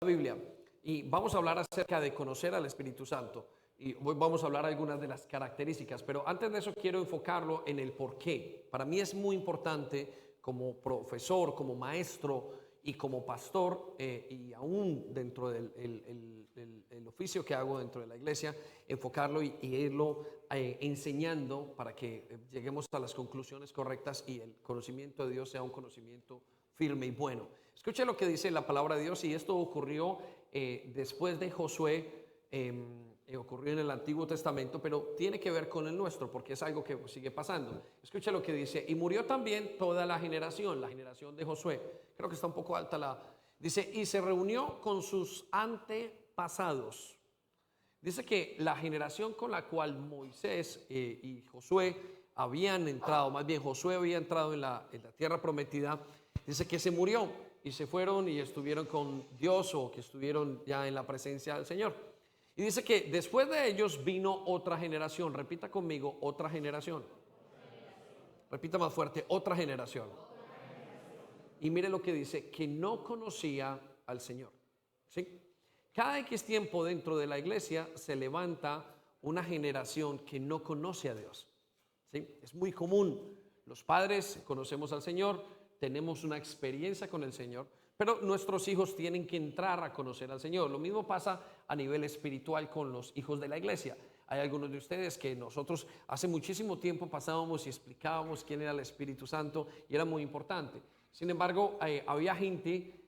Biblia y vamos a hablar acerca de conocer al Espíritu Santo y hoy vamos a hablar algunas de las características, pero antes de eso quiero enfocarlo en el por qué. Para mí es muy importante como profesor, como maestro y como pastor y aún dentro del el oficio que hago dentro de la iglesia, enfocarlo y irlo enseñando para que lleguemos a las conclusiones correctas y el conocimiento de Dios sea un conocimiento firme y bueno. Escuche lo que dice la palabra de Dios y esto ocurrió después de Josué, ocurrió en el Antiguo Testamento, pero tiene que ver con el nuestro porque es algo que sigue pasando. Escuche lo que dice, y murió también toda la generación de Josué. Creo que está un poco alta la... Dice, y se reunió con sus antepasados. Dice que la generación con la cual Moisés y Josué habían entrado, más bien Josué había entrado en la tierra prometida, dice que se murió y se fueron y estuvieron con Dios o que estuvieron ya en la presencia del Señor. Y dice que después de ellos vino otra generación. Repita conmigo, otra generación. Repita más fuerte, otra generación. Y mire lo que dice, que no conocía al Señor. ¿Sí? Cada X tiempo dentro de la iglesia se levanta una generación que no conoce a Dios. ¿Sí? Es muy común. Los padres conocemos al Señor, tenemos una experiencia con el Señor, pero nuestros hijos tienen que entrar a conocer al Señor. Lo mismo pasa a nivel espiritual con los hijos de la iglesia. Hay algunos de ustedes que nosotros hace muchísimo tiempo pasábamos y explicábamos quién era el Espíritu Santo y era muy importante. Sin embargo, había gente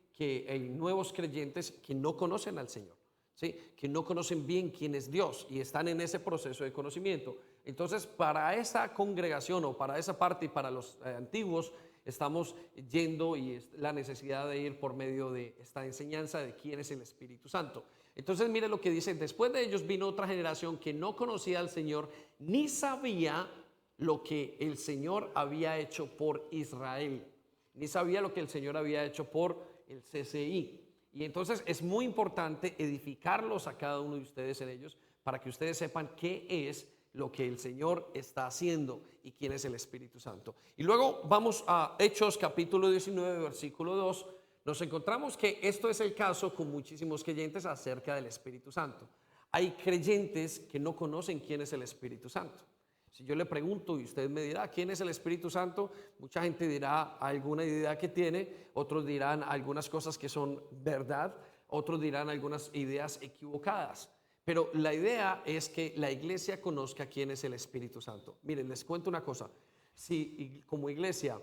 nuevos creyentes que no conocen al Señor, ¿sí? Que no conocen bien quién es Dios y están en ese proceso de conocimiento. Entonces, para esa congregación o para esa parte y para los antiguos, estamos yendo y es la necesidad de ir por medio de esta enseñanza de quién es el Espíritu Santo. Entonces, mire lo que dice, después de ellos vino otra generación que no conocía al Señor ni sabía lo que el Señor había hecho por Israel, ni sabía lo que el Señor había hecho por el CCI. Y entonces es muy importante edificarlos a cada uno de ustedes en ellos para que ustedes sepan qué es lo que el Señor está haciendo y quién es el Espíritu Santo. Y luego vamos a Hechos capítulo 19 versículo 2. Nos encontramos que esto es el caso con muchísimos creyentes acerca del Espíritu Santo. Hay creyentes que no conocen quién es el Espíritu Santo. Si yo le pregunto y usted me dirá quién es el Espíritu Santo, mucha gente dirá alguna idea que tiene, otros dirán algunas cosas que son verdad, otros dirán algunas ideas equivocadas. Pero la idea es que la iglesia conozca quién es el Espíritu Santo. Miren, les cuento una cosa. Si como iglesia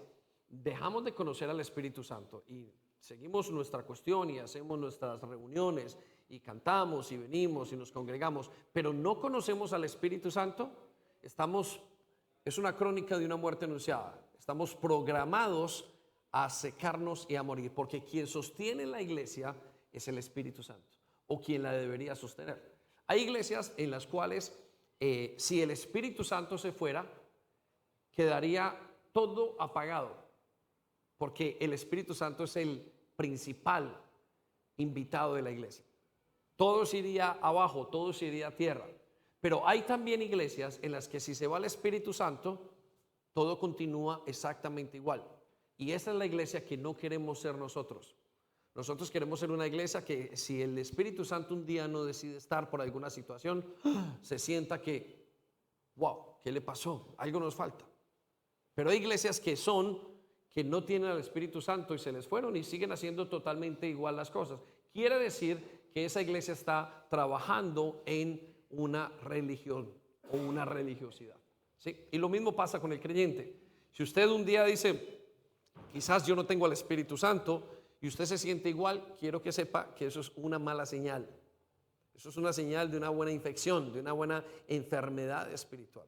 dejamos de conocer al Espíritu Santo y seguimos nuestra cuestión y hacemos nuestras reuniones y cantamos y venimos y nos congregamos, pero no conocemos al Espíritu Santo, es una crónica de una muerte anunciada. Estamos programados a secarnos y a morir, porque quien sostiene la iglesia es el Espíritu Santo, o quien la debería sostener. Hay iglesias en las cuales si el Espíritu Santo se fuera, quedaría todo apagado, porque el Espíritu Santo es el principal invitado de la iglesia. Todo se iría abajo, todo se iría a tierra. Pero hay también iglesias en las que si se va el Espíritu Santo, todo continúa exactamente igual. Y esa es la iglesia que no queremos ser nosotros. Nosotros queremos ser una iglesia que si el Espíritu Santo un día no decide estar por alguna situación, se sienta que, wow, ¿qué le pasó? Algo nos falta. Pero hay iglesias que no tienen al Espíritu Santo y se les fueron y siguen haciendo totalmente igual las cosas. Quiere decir que esa iglesia está trabajando en una religión o una religiosidad, ¿sí? Y lo mismo pasa con el creyente. Si usted un día dice, quizás yo no tengo al Espíritu Santo, y usted se siente igual, quiero que sepa que eso es una mala señal. Eso es una señal de una buena infección, de una buena enfermedad espiritual.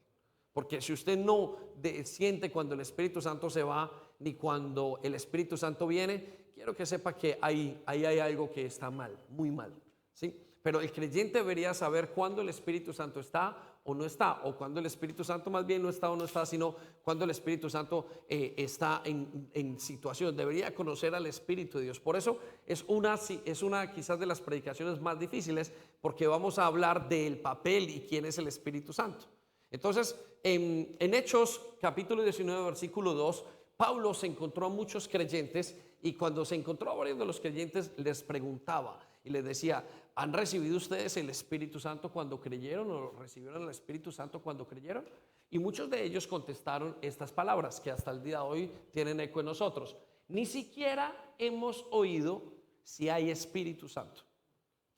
Porque si usted no siente cuando el Espíritu Santo se va, ni cuando el Espíritu Santo viene, quiero que sepa que ahí hay algo que está mal, muy mal, ¿sí? Pero el creyente debería saber cuándo el Espíritu Santo está o no está, o cuando el Espíritu Santo más bien no está o no está, sino cuando el Espíritu Santo está en situación. Debería conocer al Espíritu de Dios. Por eso es una quizás de las predicaciones más difíciles, porque vamos a hablar del papel y quién es el Espíritu Santo. Entonces, en Hechos capítulo 19 versículo 2, Pablo se encontró a muchos creyentes y cuando se encontró a varios de los creyentes les preguntaba. y les decía, ¿han recibido ustedes el Espíritu Santo cuando creyeron o recibieron el Espíritu Santo cuando creyeron? Y muchos de ellos contestaron estas palabras que hasta el día de hoy tienen eco en nosotros. Ni siquiera hemos oído si hay Espíritu Santo.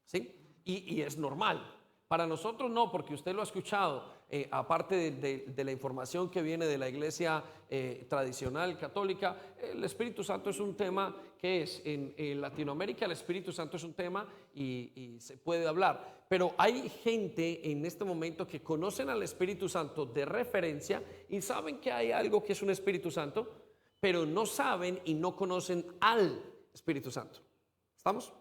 ¿Sí? Y es normal. Para nosotros no, porque usted lo ha escuchado, aparte de la información que viene de la iglesia tradicional católica, el Espíritu Santo es un tema que es, en Latinoamérica el Espíritu Santo es un tema y se puede hablar, pero hay gente en este momento que conocen al Espíritu Santo de referencia y saben que hay algo que es un Espíritu Santo, pero no saben y no conocen al Espíritu Santo. ¿Estamos?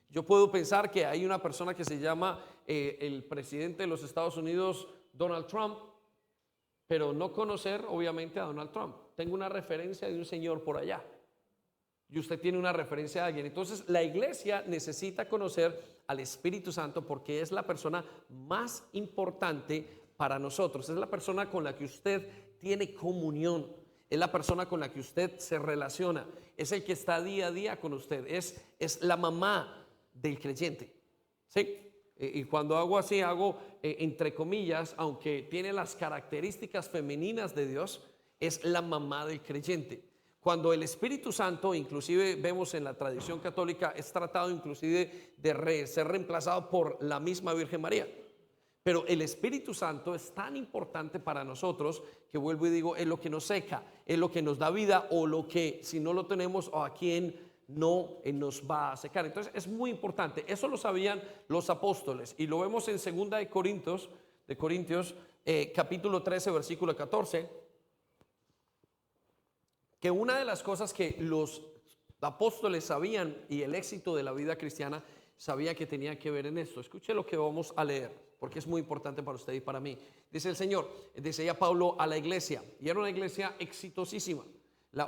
Yo puedo pensar que hay una persona que se llama el presidente de los Estados Unidos, Donald Trump, pero no conocer obviamente a Donald Trump. Tengo una referencia de un señor por allá y usted tiene una referencia de alguien. Entonces la iglesia necesita conocer al Espíritu Santo porque es la persona más importante para nosotros. Es la persona con la que usted tiene comunión. Es la persona con la que usted se relaciona. Es el que está día a día con usted. Es la mamá del creyente. ¿Sí? Y cuando hago así, hago entre comillas, aunque tiene las características femeninas de Dios, es la mamá del creyente. Cuando el Espíritu Santo, inclusive vemos en la tradición católica, es tratado inclusive de ser reemplazado por la misma Virgen María. Pero el Espíritu Santo es tan importante para nosotros que vuelvo y digo, es lo que nos seca, es lo que nos da vida o lo que si no lo tenemos o a quien no nos va a secar. Entonces es muy importante. Eso lo sabían los apóstoles y lo vemos en 2 de Corintios capítulo 13 versículo 14, que una de las cosas que los apóstoles sabían y el éxito de la vida cristiana sabía que tenía que ver en esto. Escuche lo que vamos a leer porque es muy importante para usted y para mí. Dice el Señor, decía Pablo a la iglesia, y era una iglesia exitosísima.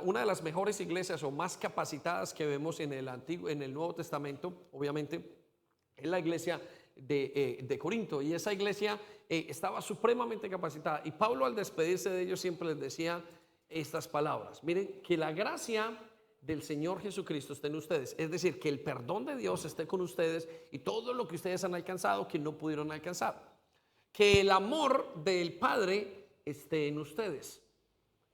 Una de las mejores iglesias o más capacitadas que vemos en el Nuevo Testamento, obviamente, es la iglesia de Corinto. Y esa iglesia estaba supremamente capacitada. Y Pablo, al despedirse de ellos, siempre les decía estas palabras. Miren, que la gracia del Señor Jesucristo esté en ustedes. Es decir, que el perdón de Dios esté con ustedes y todo lo que ustedes han alcanzado que no pudieron alcanzar. Que el amor del Padre esté en ustedes.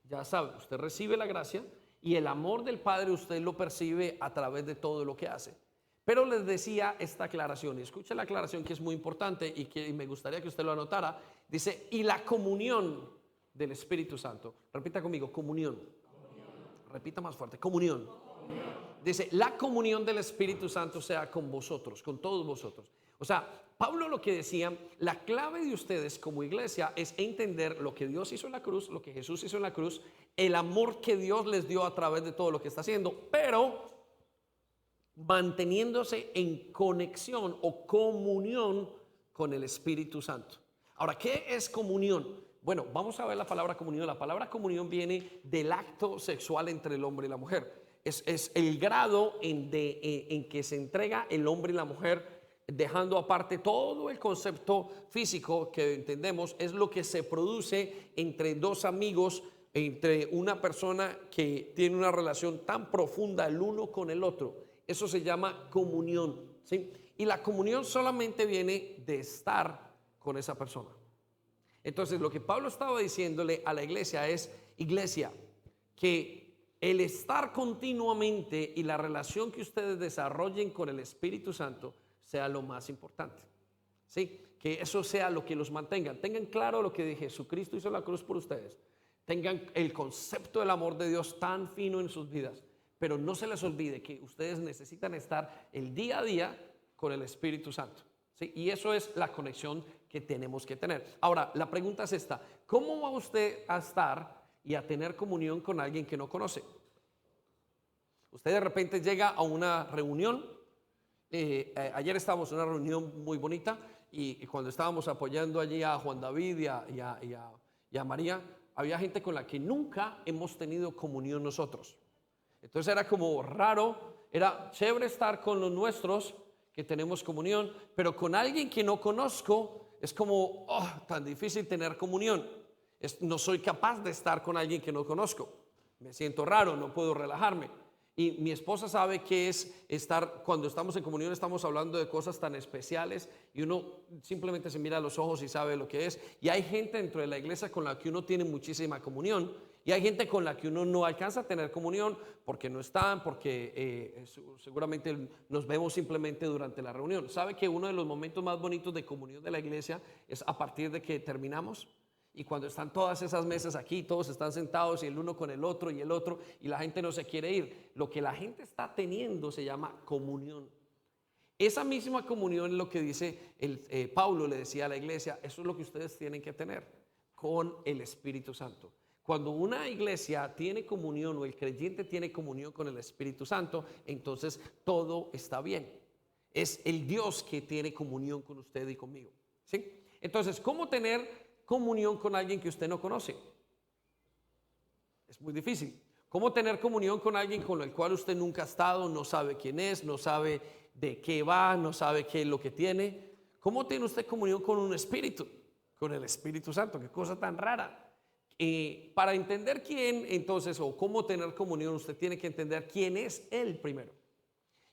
Ya sabe, usted recibe la gracia y el amor del Padre usted lo percibe a través de todo lo que hace. Pero les decía esta aclaración, y escuche la aclaración que es muy importante y que me gustaría que usted lo anotara. Dice, y la comunión del Espíritu Santo. Repita conmigo, comunión. Repita más fuerte, comunión. Dice, la comunión del Espíritu Santo sea con vosotros, con todos vosotros. O sea, Pablo lo que decía, la clave de ustedes como iglesia es entender lo que Dios hizo en la cruz, lo que Jesús hizo en la cruz, el amor que Dios les dio a través de todo lo que está haciendo, pero manteniéndose en conexión o comunión con el Espíritu Santo. Ahora, ¿qué es comunión? Bueno, vamos a ver la palabra comunión. La palabra comunión viene del acto sexual entre el hombre y la mujer. Es el grado en que se entrega el hombre y la mujer, dejando aparte todo el concepto físico que entendemos, es lo que se produce entre dos amigos, entre una persona que tiene una relación tan profunda el uno con el otro. Eso se llama comunión, ¿sí? Y la comunión solamente viene de estar con esa persona. Entonces, lo que Pablo estaba diciéndole a la iglesia es, iglesia, que el estar continuamente y la relación que ustedes desarrollen con el Espíritu Santo sea lo más importante, ¿sí? Que eso sea lo que los mantenga. Tengan claro lo que Jesucristo hizo en la cruz por ustedes. Tengan el concepto del amor de Dios tan fino en sus vidas. Pero no se les olvide que ustedes necesitan estar el día a día con el Espíritu Santo, ¿sí? Y eso es la conexión que tenemos que tener. Ahora, la pregunta es esta: ¿cómo va usted a estar y a tener comunión con alguien que no conoce? Usted de repente llega a una reunión. Ayer estábamos en una reunión muy bonita y cuando estábamos apoyando allí a Juan David y a María, había gente con la que nunca hemos tenido comunión nosotros. Entonces era como raro, era chévere estar con los nuestros que tenemos comunión, pero con alguien que no conozco es como tan difícil tener comunión. No soy capaz de estar con alguien que no conozco. Me siento raro, no puedo relajarme. Y mi esposa sabe que es estar, cuando estamos en comunión estamos hablando de cosas tan especiales y uno simplemente se mira a los ojos y sabe lo que es. Y hay gente dentro de la iglesia con la que uno tiene muchísima comunión y hay gente con la que uno no alcanza a tener comunión porque no están, porque seguramente nos vemos simplemente durante la reunión. ¿Sabe que uno de los momentos más bonitos de comunión de la iglesia es a partir de que terminamos? Y cuando están todas esas mesas aquí, todos están sentados y el uno con el otro y el otro, y la gente no se quiere ir. Lo que la gente está teniendo se llama comunión. Esa misma comunión es lo que dice Pablo, le decía a la iglesia, eso es lo que ustedes tienen que tener con el Espíritu Santo. Cuando una iglesia tiene comunión o el creyente tiene comunión con el Espíritu Santo, entonces todo está bien. Es el Dios que tiene comunión con usted y conmigo, ¿sí? Entonces, ¿cómo tener comunión con alguien que usted no conoce? Es muy difícil. ¿Cómo tener comunión con alguien con el cual usted nunca ha estado, no sabe quién es, no sabe de qué va, no sabe qué es lo que tiene? ¿Cómo tiene usted comunión con un espíritu? Con el Espíritu Santo, qué cosa tan rara. Para entender quién entonces o cómo tener comunión, usted tiene que entender quién es Él primero.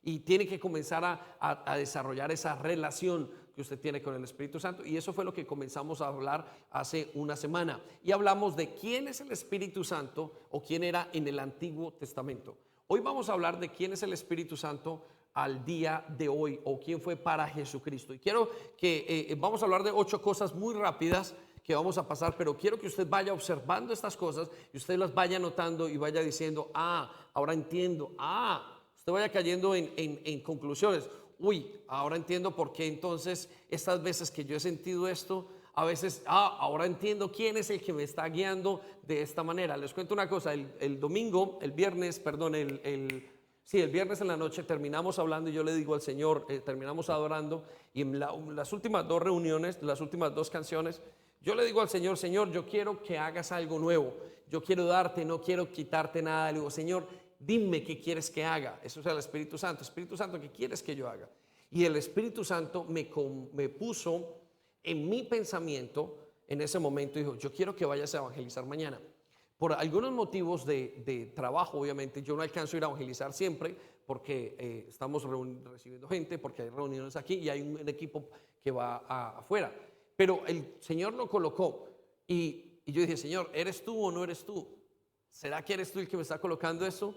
Y tiene que comenzar a desarrollar esa relación que usted tiene con el Espíritu Santo. Y eso fue lo que comenzamos a hablar hace una semana. Y hablamos de quién es el Espíritu Santo o quién era en el Antiguo Testamento. Hoy vamos a hablar de quién es el Espíritu Santo al día de hoy o quién fue para Jesucristo. Y quiero que vamos a hablar de 8 cosas muy rápidas que vamos a pasar, pero quiero que usted vaya observando estas cosas y usted las vaya notando y vaya diciendo, ahora entiendo, usted vaya cayendo en conclusiones. Ahora entiendo por qué entonces estas veces que yo he sentido esto, a veces, ahora entiendo quién es el que me está guiando de esta manera. Les cuento una cosa, el viernes en la noche terminamos hablando y yo le digo al Señor, terminamos adorando y en las últimas 2 reuniones, las últimas 2 canciones, yo le digo al Señor, Señor, yo quiero que hagas algo nuevo, yo quiero darte, no quiero quitarte nada. Le digo, Señor, dime qué quieres que haga. Eso es el Espíritu Santo. Espíritu Santo, ¿qué quieres que yo haga? Y el Espíritu Santo me puso en mi pensamiento en ese momento. Dijo, yo quiero que vayas a evangelizar mañana. Por algunos motivos de trabajo, obviamente, yo no alcanzo a ir a evangelizar siempre porque estamos recibiendo gente, porque hay reuniones aquí y hay un equipo que va afuera. Pero el Señor lo colocó y yo dije, Señor, ¿eres tú o no eres tú? ¿Será que eres tú el que me está colocando esto?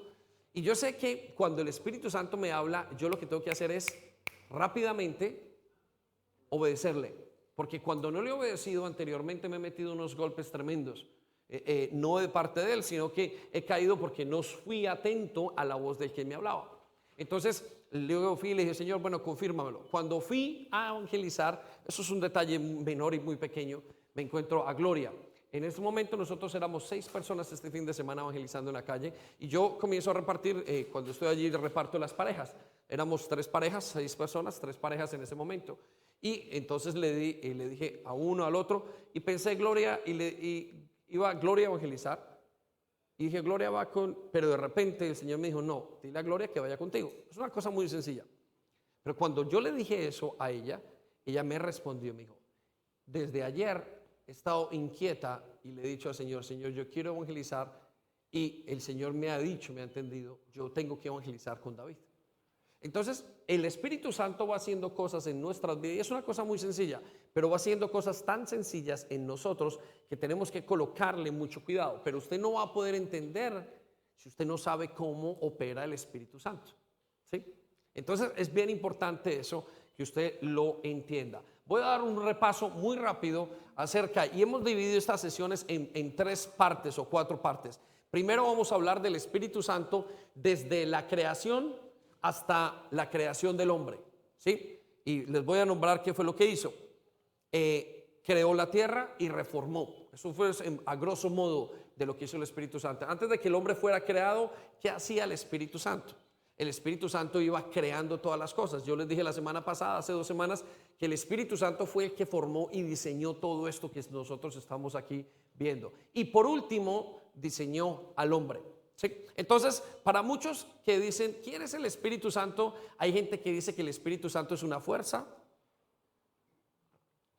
Y yo sé que cuando el Espíritu Santo me habla, yo lo que tengo que hacer es rápidamente obedecerle. Porque cuando no le he obedecido anteriormente me he metido unos golpes tremendos. No de parte de él, sino que he caído porque no fui atento a la voz del que me hablaba. Entonces luego fui y le dije, Señor, bueno, confírmamelo. Cuando fui a evangelizar, eso es un detalle menor y muy pequeño, me encuentro a Gloria. En este momento nosotros éramos 6 personas este fin de semana evangelizando en la calle y yo comienzo a repartir, cuando estoy allí reparto las parejas. Éramos 3 parejas, 6 personas, 3 parejas en ese momento. Y entonces le dije a uno, al otro, y pensé Gloria, y iba Gloria a evangelizar. Y dije, Gloria va pero de repente el Señor me dijo, no, dile a Gloria que vaya contigo. Es una cosa muy sencilla. Pero cuando yo le dije eso a ella, ella me respondió, me dijo, desde ayer he estado inquieta y le he dicho al Señor, Señor, yo quiero evangelizar y el Señor me ha dicho, me ha entendido, yo tengo que evangelizar con David. Entonces, el Espíritu Santo va haciendo cosas en nuestras vidas y es una cosa muy sencilla, pero va haciendo cosas tan sencillas en nosotros que tenemos que colocarle mucho cuidado. Pero usted no va a poder entender si usted no sabe cómo opera el Espíritu Santo, ¿sí? Entonces, es bien importante eso, que usted lo entienda. Voy a dar un repaso muy rápido acerca, y hemos dividido estas sesiones en 3 partes o 4 partes. Primero vamos a hablar del Espíritu Santo desde la creación hasta la creación del hombre, ¿sí? Y les voy a nombrar qué fue lo que hizo. Creó la tierra y reformó. Eso fue a grosso modo de lo que hizo el Espíritu Santo. Antes de que el hombre fuera creado, ¿qué hacía el Espíritu Santo? El Espíritu Santo iba creando todas las cosas. Yo les dije la semana pasada, hace 2 semanas, que el Espíritu Santo fue el que formó y diseñó todo esto que nosotros estamos aquí viendo. Y por último, diseñó al hombre. ¿Sí? Entonces, para muchos que dicen, ¿quién es el Espíritu Santo? Hay gente que dice que el Espíritu Santo es una fuerza.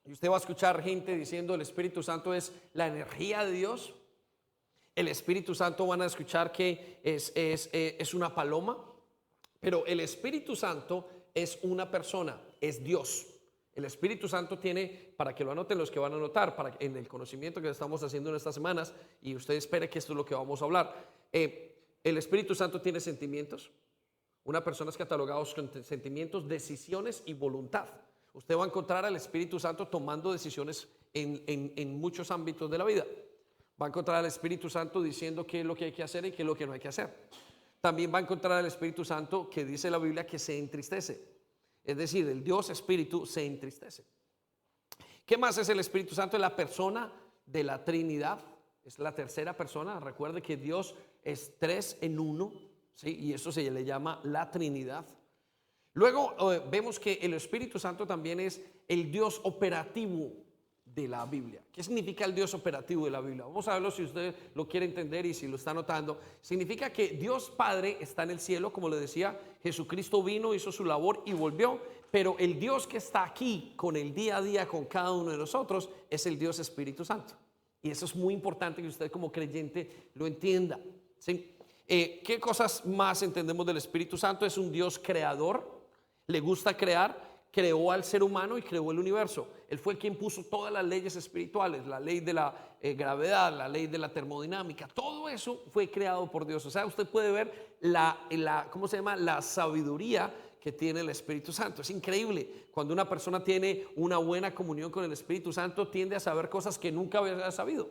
Y usted va a escuchar gente diciendo el Espíritu Santo es la energía de Dios. El Espíritu Santo van a escuchar que es una paloma, pero el Espíritu Santo es una persona, es Dios. El Espíritu Santo tiene, para que lo anoten los que van a anotar, en el conocimiento que estamos haciendo en estas semanas, y usted espere que esto es lo que vamos a hablar. El Espíritu Santo tiene sentimientos. Una persona es catalogada con sentimientos, decisiones y voluntad. Usted va a encontrar al Espíritu Santo tomando decisiones en muchos ámbitos de la vida. Va a encontrar al Espíritu Santo diciendo qué es lo que hay que hacer y qué es lo que no hay que hacer. También va a encontrar al Espíritu Santo que dice la Biblia que se entristece. Es decir, el Dios Espíritu se entristece. ¿Qué más es el Espíritu Santo? Es la persona de la Trinidad. Es la tercera persona. Recuerde que Dios es 3 en 1, ¿sí? Y eso se le llama la Trinidad. Luego vemos que el Espíritu Santo también es el Dios operativo de la Biblia. ¿Qué significa el Dios operativo de la Biblia? Vamos a verlo si usted lo quiere entender y si lo está notando. Significa que Dios Padre está en el cielo, como le decía, Jesucristo vino, hizo su labor y volvió, pero el Dios que está aquí con el día a día con cada uno de nosotros es el Dios Espíritu Santo. Y eso es muy importante que usted como creyente lo entienda, ¿sí? ¿Qué cosas más entendemos del Espíritu Santo? Es un Dios creador, le gusta crear. Creó al ser humano y creó el universo. Él fue quien puso todas las leyes espirituales, la ley de la gravedad, la ley de la termodinámica. Todo eso fue creado por Dios. O sea, usted puede ver ¿cómo se llama? La sabiduría que tiene el Espíritu Santo. Es increíble. Cuando una persona tiene una buena comunión con el Espíritu Santo, tiende a saber cosas que nunca había sabido.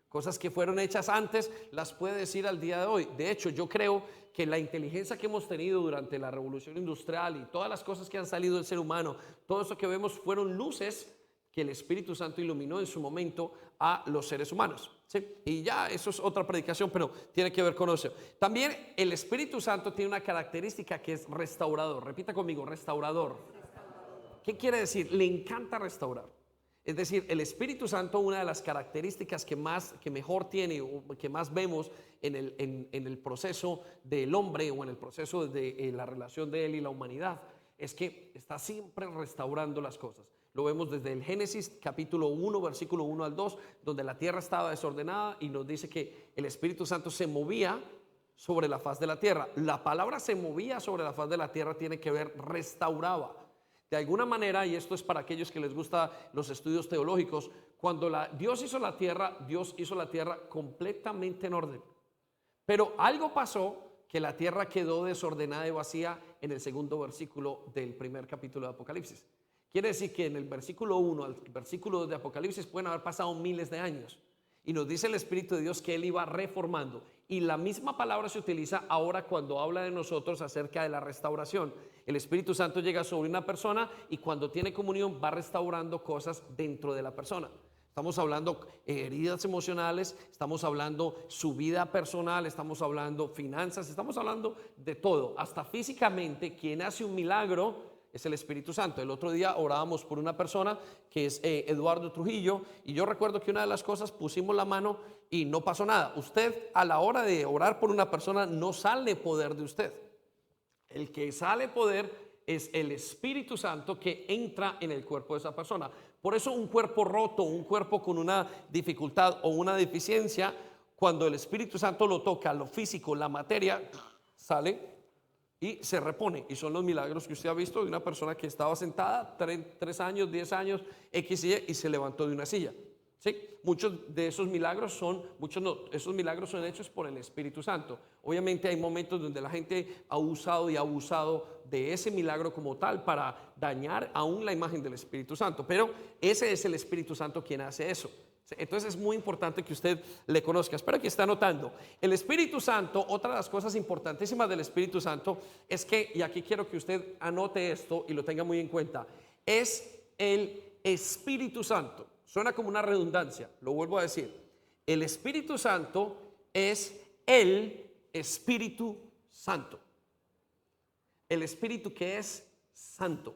Cosas que fueron hechas antes, las puede decir al día de hoy. De hecho, yo creo que la inteligencia que hemos tenido durante la revolución industrial y todas las cosas que han salido del ser humano, todo eso que vemos fueron luces que el Espíritu Santo iluminó en su momento a los seres humanos, ¿sí? Y ya eso es otra predicación, pero tiene que ver con eso. También el Espíritu Santo tiene una característica que es restaurador. Repita conmigo, restaurador. ¿Qué quiere decir? Le encanta restaurar. Es decir, el Espíritu Santo, una de las características que mejor tiene o que más vemos en el proceso del hombre o en el proceso de la relación de él y la humanidad, es que está siempre restaurando las cosas. Lo vemos desde el Génesis capítulo 1, versículo 1 al 2, donde la tierra estaba desordenada y nos dice que el Espíritu Santo se movía sobre la faz de la tierra. La palabra se movía sobre la faz de la tierra tiene que ver restauraba. De alguna manera, y esto es para aquellos que les gustan los estudios teológicos, cuando Dios hizo la tierra completamente en orden. Pero algo pasó que la tierra quedó desordenada y vacía en el segundo versículo del primer capítulo de Apocalipsis. Quiere decir que en el versículo 1 al versículo 2 de Apocalipsis pueden haber pasado miles de años. Y nos dice el Espíritu de Dios que Él iba reformando. Y la misma palabra se utiliza ahora cuando habla de nosotros acerca de la restauración. El Espíritu Santo llega sobre una persona y cuando tiene comunión va restaurando cosas dentro de la persona. Estamos hablando heridas emocionales, estamos hablando su vida personal, estamos hablando finanzas, estamos hablando de todo. Hasta físicamente, quien hace un milagro es el Espíritu Santo. El otro día orábamos por una persona que es Eduardo Trujillo, y yo recuerdo que una de las cosas pusimos la mano y no pasó nada. Usted a la hora de orar por una persona no sale poder de usted. El que sale poder es el Espíritu Santo que entra en el cuerpo de esa persona. Por eso un cuerpo roto, un cuerpo con una dificultad o una deficiencia, cuando el Espíritu Santo lo toca, lo físico, la materia, sale y se repone. Y son los milagros que usted ha visto de una persona que estaba sentada 3 años, 10 años, X y se levantó de una silla. ¿Sí? Muchos de esos milagros esos milagros son hechos por el Espíritu Santo. Obviamente hay momentos donde la gente ha usado y abusado de ese milagro como tal para dañar aún la imagen del Espíritu Santo, pero ese es el Espíritu Santo quien hace eso. Entonces es muy importante que usted le conozca. Espero que esté anotando. El Espíritu Santo, otra de las cosas importantísimas del Espíritu Santo es que, y aquí quiero que usted anote esto y lo tenga muy en cuenta, es el Espíritu Santo. Suena como una redundancia, lo vuelvo a decir. El Espíritu Santo es el Espíritu Santo. El Espíritu que es santo.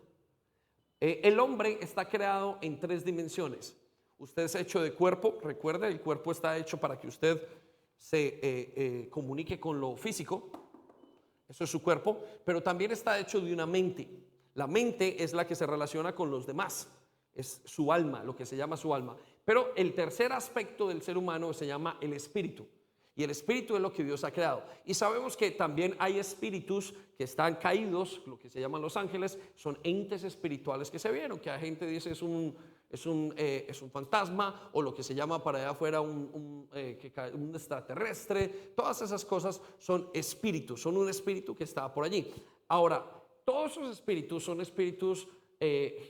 El hombre está creado en 3 dimensiones. Usted es hecho de cuerpo, recuerde, el cuerpo está hecho para que usted se comunique con lo físico, eso es su cuerpo, pero también está hecho de una mente. La mente es la que se relaciona con los demás, es su alma, lo que se llama su alma. Pero el tercer aspecto del ser humano se llama el espíritu. Y el espíritu es lo que Dios ha creado. Y sabemos que también hay espíritus que están caídos, lo que se llaman los ángeles, son entes espirituales que se vieron, que la gente dice es un fantasma, o lo que se llama para allá afuera un extraterrestre. Todas esas cosas son espíritus, son un espíritu que está por allí. Ahora, todos esos espíritus son espíritus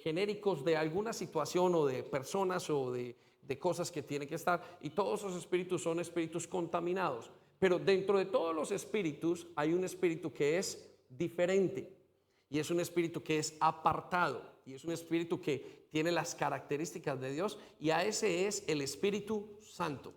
genéricos de alguna situación o de personas o de cosas que tienen que estar, y todos esos espíritus son espíritus contaminados. Pero dentro de todos los espíritus hay un espíritu que es diferente, y es un espíritu que es apartado, y es un espíritu que tiene las características de Dios, y a ese es el Espíritu Santo.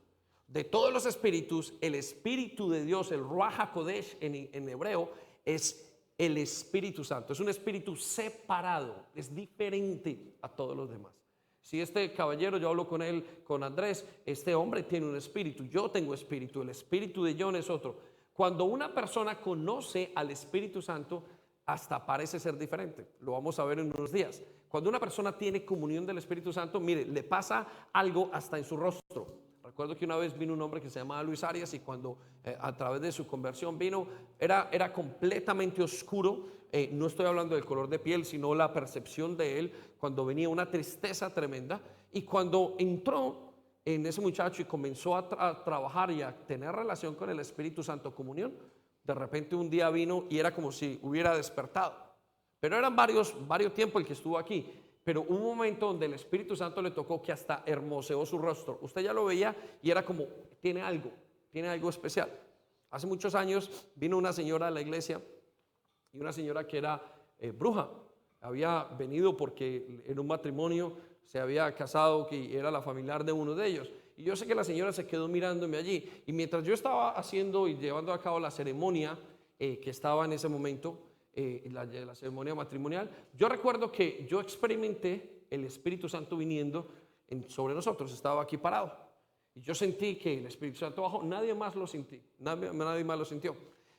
De todos los espíritus, el Espíritu de Dios, el Ruach HaKodesh en hebreo, es el Espíritu Santo. Es un espíritu separado, es diferente a todos los demás. Si este caballero, yo hablo con él, con Andrés, este hombre tiene un espíritu, yo tengo espíritu, el espíritu de John es otro. Cuando una persona conoce al Espíritu Santo, hasta parece ser diferente. Lo vamos a ver en unos días. Cuando una persona tiene comunión del Espíritu Santo, mire, le pasa algo hasta en su rostro. Recuerdo que una vez vino un hombre que se llamaba Luis Arias, y cuando a través de su conversión vino, era completamente oscuro. No estoy hablando del color de piel, sino la percepción de él, cuando venía una tristeza tremenda. Y cuando entró en ese muchacho y comenzó a trabajar y a tener relación con el Espíritu Santo, comunión, de repente un día vino y era como si hubiera despertado. Pero eran varios tiempos el que estuvo aquí. Pero hubo un momento donde el Espíritu Santo le tocó que hasta hermoseó su rostro. Usted ya lo veía y era como, tiene algo especial. Hace muchos años vino una señora a la iglesia, y una señora que era bruja. Había venido porque en un matrimonio se había casado, que era la familiar de uno de ellos. Y yo sé que la señora se quedó mirándome allí. Y mientras yo estaba haciendo y llevando a cabo la ceremonia que estaba en ese momento, la ceremonia matrimonial, yo recuerdo que yo experimenté el Espíritu Santo viniendo sobre nosotros. Estaba aquí parado y yo sentí que el Espíritu Santo bajó. Nadie más lo sintió.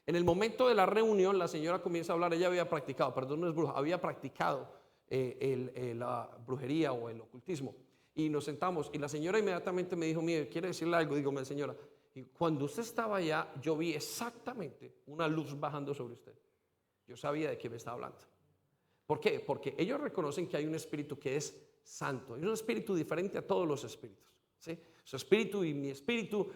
En el momento de la reunión, la señora comienza a hablar. Ella había practicado, perdón, no es bruja, había practicado la brujería o el ocultismo. Y nos sentamos, y la señora inmediatamente me dijo: mire, ¿quiere decirle algo? Dígame, señora. Y cuando usted estaba allá, yo vi exactamente una luz bajando sobre usted. Yo sabía de qué me estaba hablando. ¿Por qué? Porque ellos reconocen que hay un espíritu que es santo. Es un espíritu diferente a todos los espíritus, ¿sí? Su espíritu y mi espíritu,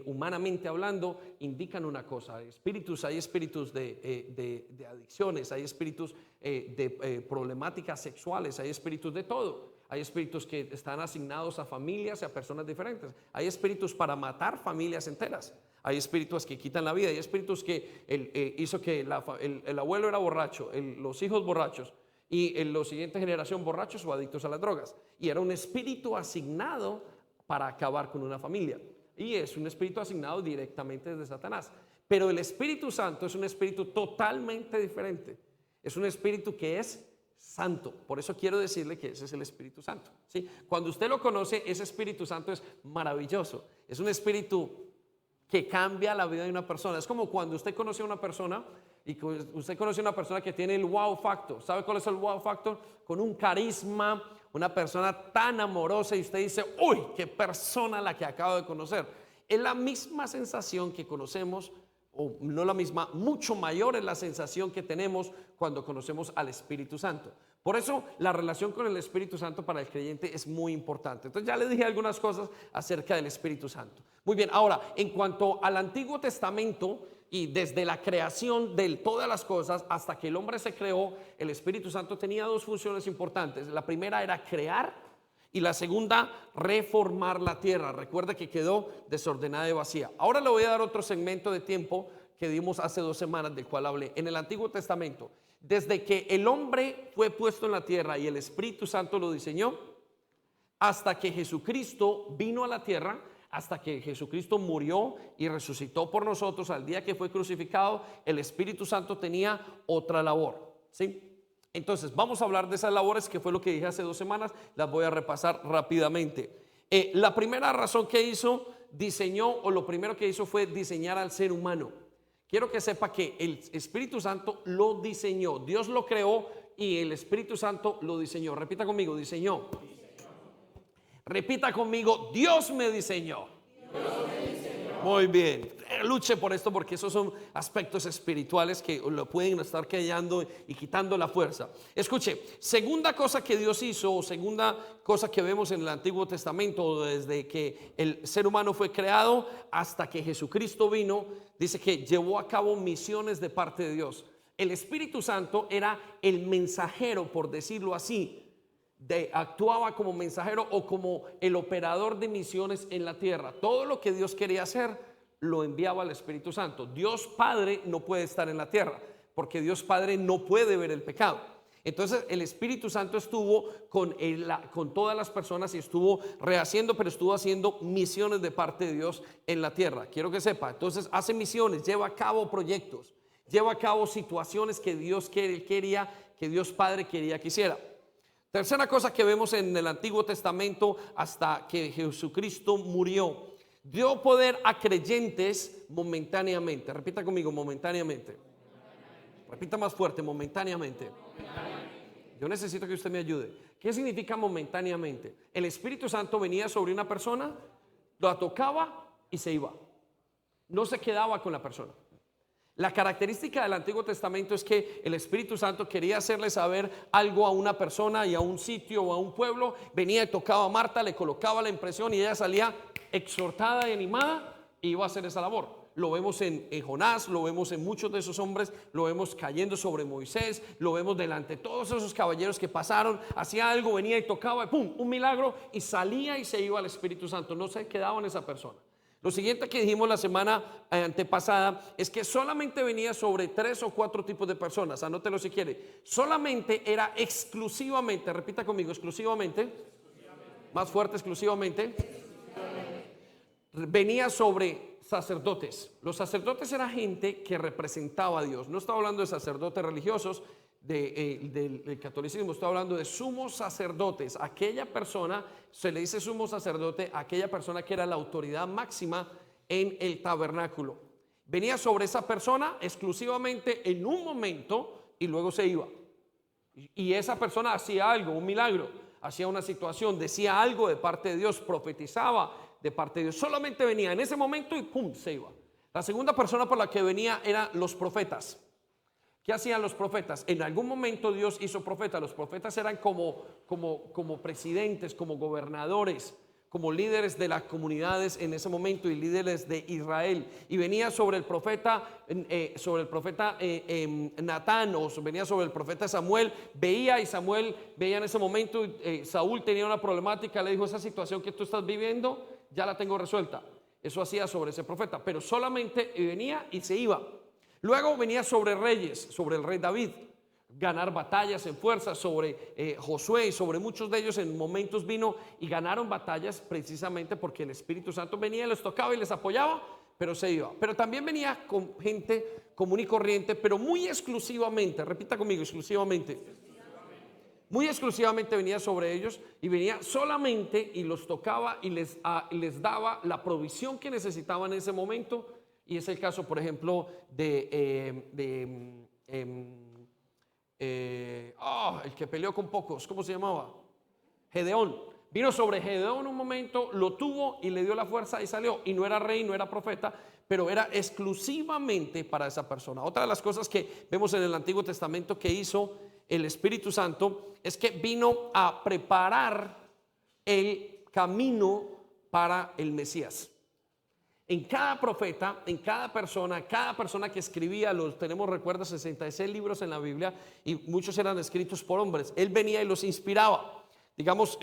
humanamente hablando, indican una cosa. Hay espíritus de adicciones, hay espíritus de problemáticas sexuales, hay espíritus de todo. Hay espíritus que están asignados a familias y a personas diferentes. Hay espíritus para matar familias enteras. Hay espíritus que quitan la vida. Hay espíritus que hizo que el abuelo era borracho, los hijos borrachos, y en la siguiente generación borrachos o adictos a las drogas. Y era un espíritu asignado para acabar con una familia. Y es un espíritu asignado directamente desde Satanás. Pero el Espíritu Santo es un espíritu totalmente diferente. Es un espíritu que es santo. Por eso quiero decirle que ese es el Espíritu Santo, ¿sí? Cuando usted lo conoce, ese Espíritu Santo es maravilloso. Es un espíritu que cambia la vida de una persona. Es como cuando usted conoce a una persona y usted conoce a una persona que tiene el wow factor. ¿Sabe cuál es el wow factor? Con un carisma, una persona tan amorosa, y usted dice: uy, qué persona la que acabo de conocer. Es la misma sensación que conocemos, o no la misma, mucho mayor es la sensación que tenemos cuando conocemos al Espíritu Santo. Por eso la relación con el Espíritu Santo para el creyente es muy importante. Entonces ya le dije algunas cosas acerca del Espíritu Santo. Muy bien, ahora en cuanto al Antiguo Testamento, y desde la creación de todas las cosas hasta que el hombre se creó, el Espíritu Santo tenía dos funciones importantes. La primera era crear, y la segunda, reformar la tierra. Recuerda que quedó desordenada y vacía. Ahora le voy a dar otro segmento de tiempo que dimos hace 2 semanas, del cual hablé. En el Antiguo Testamento, desde que el hombre fue puesto en la tierra y el Espíritu Santo lo diseñó, hasta que Jesucristo vino a la tierra, hasta que Jesucristo murió y resucitó por nosotros al día que fue crucificado, el Espíritu Santo tenía otra labor, ¿sí? Entonces vamos a hablar de esas labores, que fue lo que dije hace 2 semanas. Las voy a repasar rápidamente. La primera razón que hizo, lo primero que hizo fue diseñar al ser humano. Quiero que sepa que el Espíritu Santo lo diseñó. Dios lo creó y el Espíritu Santo lo diseñó. Repita conmigo: diseñó. Repita conmigo: Dios me diseñó. Muy bien, luche por esto porque esos son aspectos espirituales que lo pueden estar callando y quitando la fuerza. Escuche, segunda cosa que Dios hizo, o segunda cosa que vemos en el Antiguo Testamento, desde que el ser humano fue creado hasta que Jesucristo vino, dice que llevó a cabo misiones de parte de Dios. El Espíritu Santo era el mensajero, por decirlo así, actuaba como mensajero o como el operador de misiones en la tierra. Todo lo que Dios quería hacer lo enviaba al Espíritu Santo. Dios Padre no puede estar en la tierra porque Dios Padre no puede ver el pecado. Entonces el Espíritu Santo estuvo con todas las personas y estuvo rehaciendo, pero estuvo haciendo misiones de parte de Dios en la tierra. Quiero que sepa, entonces hace misiones, lleva a cabo proyectos, lleva a cabo situaciones que Dios quería, que Dios Padre quería que hiciera. Tercera cosa que vemos en el Antiguo Testamento hasta que Jesucristo murió: dio poder a creyentes momentáneamente. Repita conmigo, momentáneamente. Repita más fuerte, momentáneamente. Yo necesito que usted me ayude. ¿Qué significa momentáneamente? El Espíritu Santo venía sobre una persona, la tocaba y se iba. No se quedaba con la persona. La característica del Antiguo Testamento es que el Espíritu Santo quería hacerle saber algo a una persona y a un sitio o a un pueblo. Venía y tocaba a Marta, le colocaba la impresión y ella salía exhortada y animada y iba a hacer esa labor. Lo vemos en Jonás, lo vemos en muchos de esos hombres, lo vemos cayendo sobre Moisés, lo vemos delante de todos esos caballeros que pasaron, hacía algo, venía y tocaba, ¡pum!, un milagro, y salía y se iba al Espíritu Santo, no se quedaba en esa persona. Lo siguiente que dijimos la semana antepasada es que solamente venía sobre 3 o 4 tipos de personas. Anótelo si quiere. Solamente era exclusivamente, repita conmigo, exclusivamente. Más fuerte, exclusivamente. Venía sobre sacerdotes. Los sacerdotes era gente que representaba a Dios. No estaba hablando de sacerdotes religiosos del catolicismo, estoy hablando de sumos sacerdotes. Aquella persona, se le dice sumo sacerdote, aquella persona que era la autoridad máxima en el tabernáculo. Venía sobre esa persona exclusivamente en un momento y luego se iba. Y esa persona hacía algo, un milagro, hacía una situación, decía algo de parte de Dios, profetizaba de parte de Dios. Solamente venía en ese momento y pum, se iba. La segunda persona por la que venía eran los profetas. ¿Qué hacían los profetas? En algún momento Dios hizo profetas. Los profetas eran como presidentes, como gobernadores, como líderes de las comunidades en ese momento y líderes de Israel. Y venía sobre el profeta Natán, o venía sobre el profeta Samuel. Y Samuel veía en ese momento, Saúl tenía una problemática, le dijo: esa situación que tú estás viviendo ya la tengo resuelta. Eso hacía sobre ese profeta, pero solamente venía y se iba. Luego venía sobre reyes, sobre el rey David, ganar batallas en fuerza, sobre Josué y sobre muchos de ellos en momentos vino y ganaron batallas precisamente porque el Espíritu Santo venía, les tocaba y les apoyaba, pero se iba. Pero también venía con gente común y corriente, pero muy exclusivamente, repita conmigo, exclusivamente. Muy exclusivamente venía sobre ellos y venía solamente y los tocaba y les daba la provisión que necesitaban en ese momento. Y es el caso, por ejemplo, el que peleó con pocos, ¿cómo se llamaba? Gedeón. Vino sobre Gedeón un momento, lo tuvo y le dio la fuerza y salió. Y no era rey, no era profeta, pero era exclusivamente para esa persona. Otra de las cosas que vemos en el Antiguo Testamento que hizo el Espíritu Santo es que vino a preparar el camino para el Mesías. En cada profeta, en cada persona que escribía, recuerda 66 libros en la Biblia y muchos eran escritos por hombres. Él venía y los inspiraba. Digamos,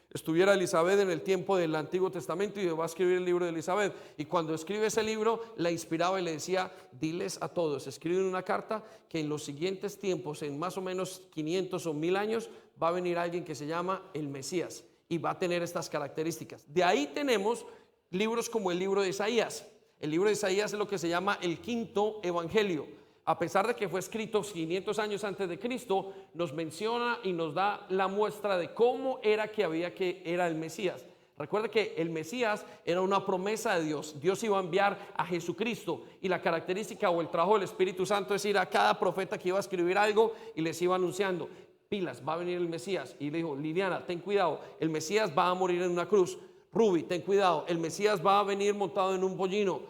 estuviera Elizabeth en el tiempo del Antiguo Testamento y va a escribir el libro de Elizabeth. Y cuando escribe ese libro, la inspiraba y le decía: diles a todos, escriben una carta que en los siguientes tiempos, en más o menos 500 o 1000 años, va a venir alguien que se llama el Mesías y va a tener estas características. De ahí tenemos libros como el libro de Isaías. El libro de Isaías es lo que se llama el quinto evangelio. A pesar de que fue escrito 500 años antes de Cristo, nos menciona y nos da la muestra de cómo era era el Mesías. Recuerde que el Mesías era una promesa de Dios. Dios iba a enviar a Jesucristo y la característica o el trabajo del Espíritu Santo es ir a cada profeta que iba a escribir algo y les iba anunciando: pilas, va a venir el Mesías. Y le dijo: Liliana, ten cuidado, el Mesías va a morir en una cruz. Ruby, ten cuidado, el Mesías va a venir montado en un pollino.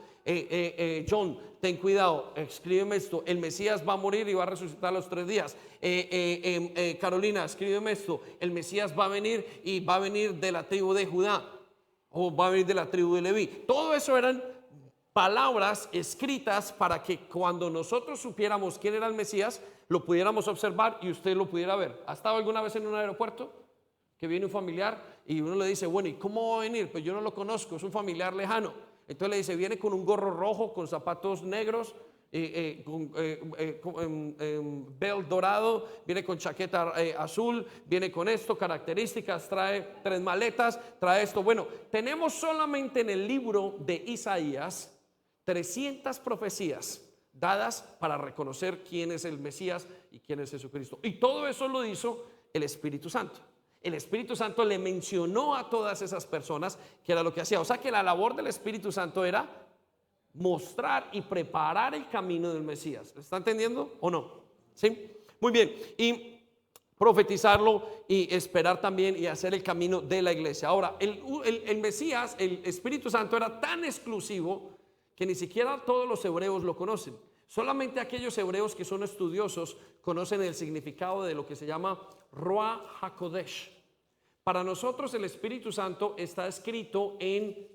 John, ten cuidado, escríbeme esto, el Mesías va a morir y va a resucitar a los 3 días. Carolina, escríbeme esto, el Mesías va a venir y va a venir de la tribu de Judá o va a venir de la tribu de Leví. Todo eso eran palabras escritas para que cuando nosotros supiéramos quién era el Mesías, lo pudiéramos observar y usted lo pudiera ver. ¿Ha estado alguna vez en un aeropuerto? Que viene un familiar y uno le dice, bueno, ¿y cómo va a venir? Pues yo no lo conozco, es un familiar lejano. Entonces le dice, viene con un gorro rojo, con zapatos negros, con belt dorado, viene con chaqueta azul, viene con esto, características, trae 3 maletas, trae esto. Bueno, tenemos solamente en el libro de Isaías 300 profecías dadas para reconocer quién es el Mesías y quién es Jesucristo. Y todo eso lo hizo el Espíritu Santo. El Espíritu Santo le mencionó a todas esas personas que era lo que hacía. O sea que la labor del Espíritu Santo era mostrar y preparar el camino del Mesías. ¿Está entendiendo o no? ¿Sí? Muy bien. Y profetizarlo y esperar también y hacer el camino de la iglesia. Ahora, el Mesías, el Espíritu Santo era tan exclusivo que ni siquiera todos los hebreos lo conocen. Solamente aquellos hebreos que son estudiosos conocen el significado de lo que se llama Ruach HaKodesh. Para nosotros el Espíritu Santo está escrito en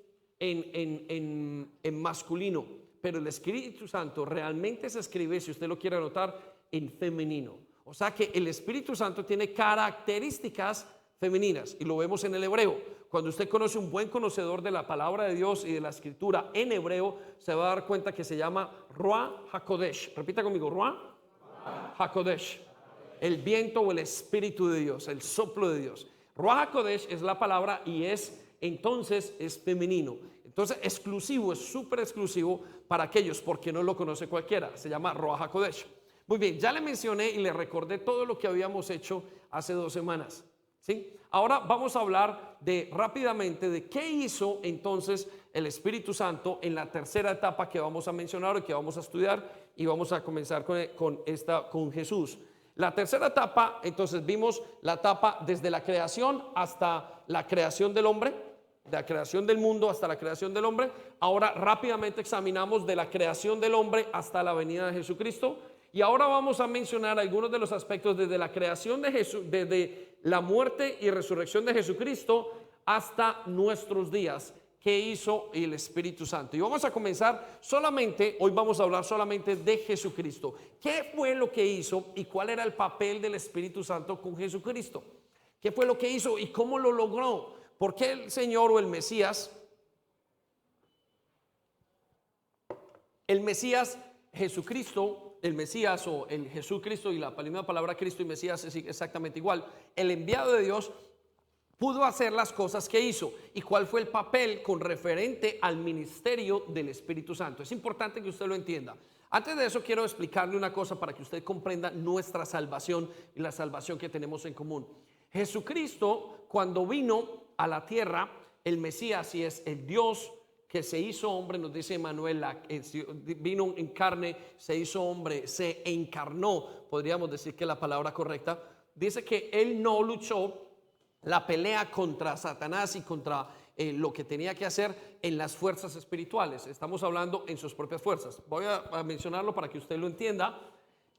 masculino, pero el Espíritu Santo realmente se escribe, si usted lo quiere anotar, en femenino. O sea que el Espíritu Santo tiene características femeninas y lo vemos en el hebreo. Cuando usted conoce un buen conocedor de la palabra de Dios y de la escritura en hebreo, se va a dar cuenta que se llama Ruach HaKodesh. Repita conmigo, Ruach HaKodesh. El viento o el Espíritu de Dios, el soplo de Dios. Ruach HaKodesh es la palabra y entonces es femenino. Entonces exclusivo, es súper exclusivo para aquellos porque no lo conoce cualquiera. Se llama Ruach HaKodesh. Muy bien, ya le mencioné y le recordé todo lo que habíamos hecho hace 2 semanas. ¿Sí? Ahora vamos a hablar rápidamente de qué hizo entonces el Espíritu Santo en la tercera etapa que vamos a mencionar y que vamos a estudiar, y vamos a comenzar con Jesús. La tercera etapa, entonces vimos la etapa desde la creación hasta la creación del hombre, de la creación del mundo hasta la creación del hombre. Ahora rápidamente examinamos de la creación del hombre hasta la venida de Jesucristo. Y ahora vamos a mencionar algunos de los aspectos desde la creación de Jesús, desde la muerte y resurrección de Jesucristo hasta nuestros días, que hizo el Espíritu Santo. Y vamos a comenzar hoy vamos a hablar solamente de Jesucristo. ¿Qué fue lo que hizo y cuál era el papel del Espíritu Santo con Jesucristo? ¿Qué fue lo que hizo y cómo lo logró? ¿Por qué el Señor o el Mesías, Jesucristo, el Mesías o el Jesucristo, y la misma palabra Cristo y Mesías es exactamente igual, el enviado de Dios pudo hacer las cosas que hizo? ¿Y cuál fue el papel con referente al ministerio del Espíritu Santo? Es importante que usted lo entienda. Antes de eso quiero explicarle una cosa para que usted comprenda nuestra salvación y la salvación que tenemos en común. Jesucristo, cuando vino a la tierra, el Mesías, y es el Dios que se hizo hombre, nos dice Emanuel, vino en carne, se hizo hombre, se encarnó, podríamos decir que la palabra correcta. Dice que él no luchó la pelea contra Satanás y contra lo que tenía que hacer en las fuerzas espirituales. Estamos hablando en sus propias fuerzas. Voy a mencionarlo para que usted lo entienda.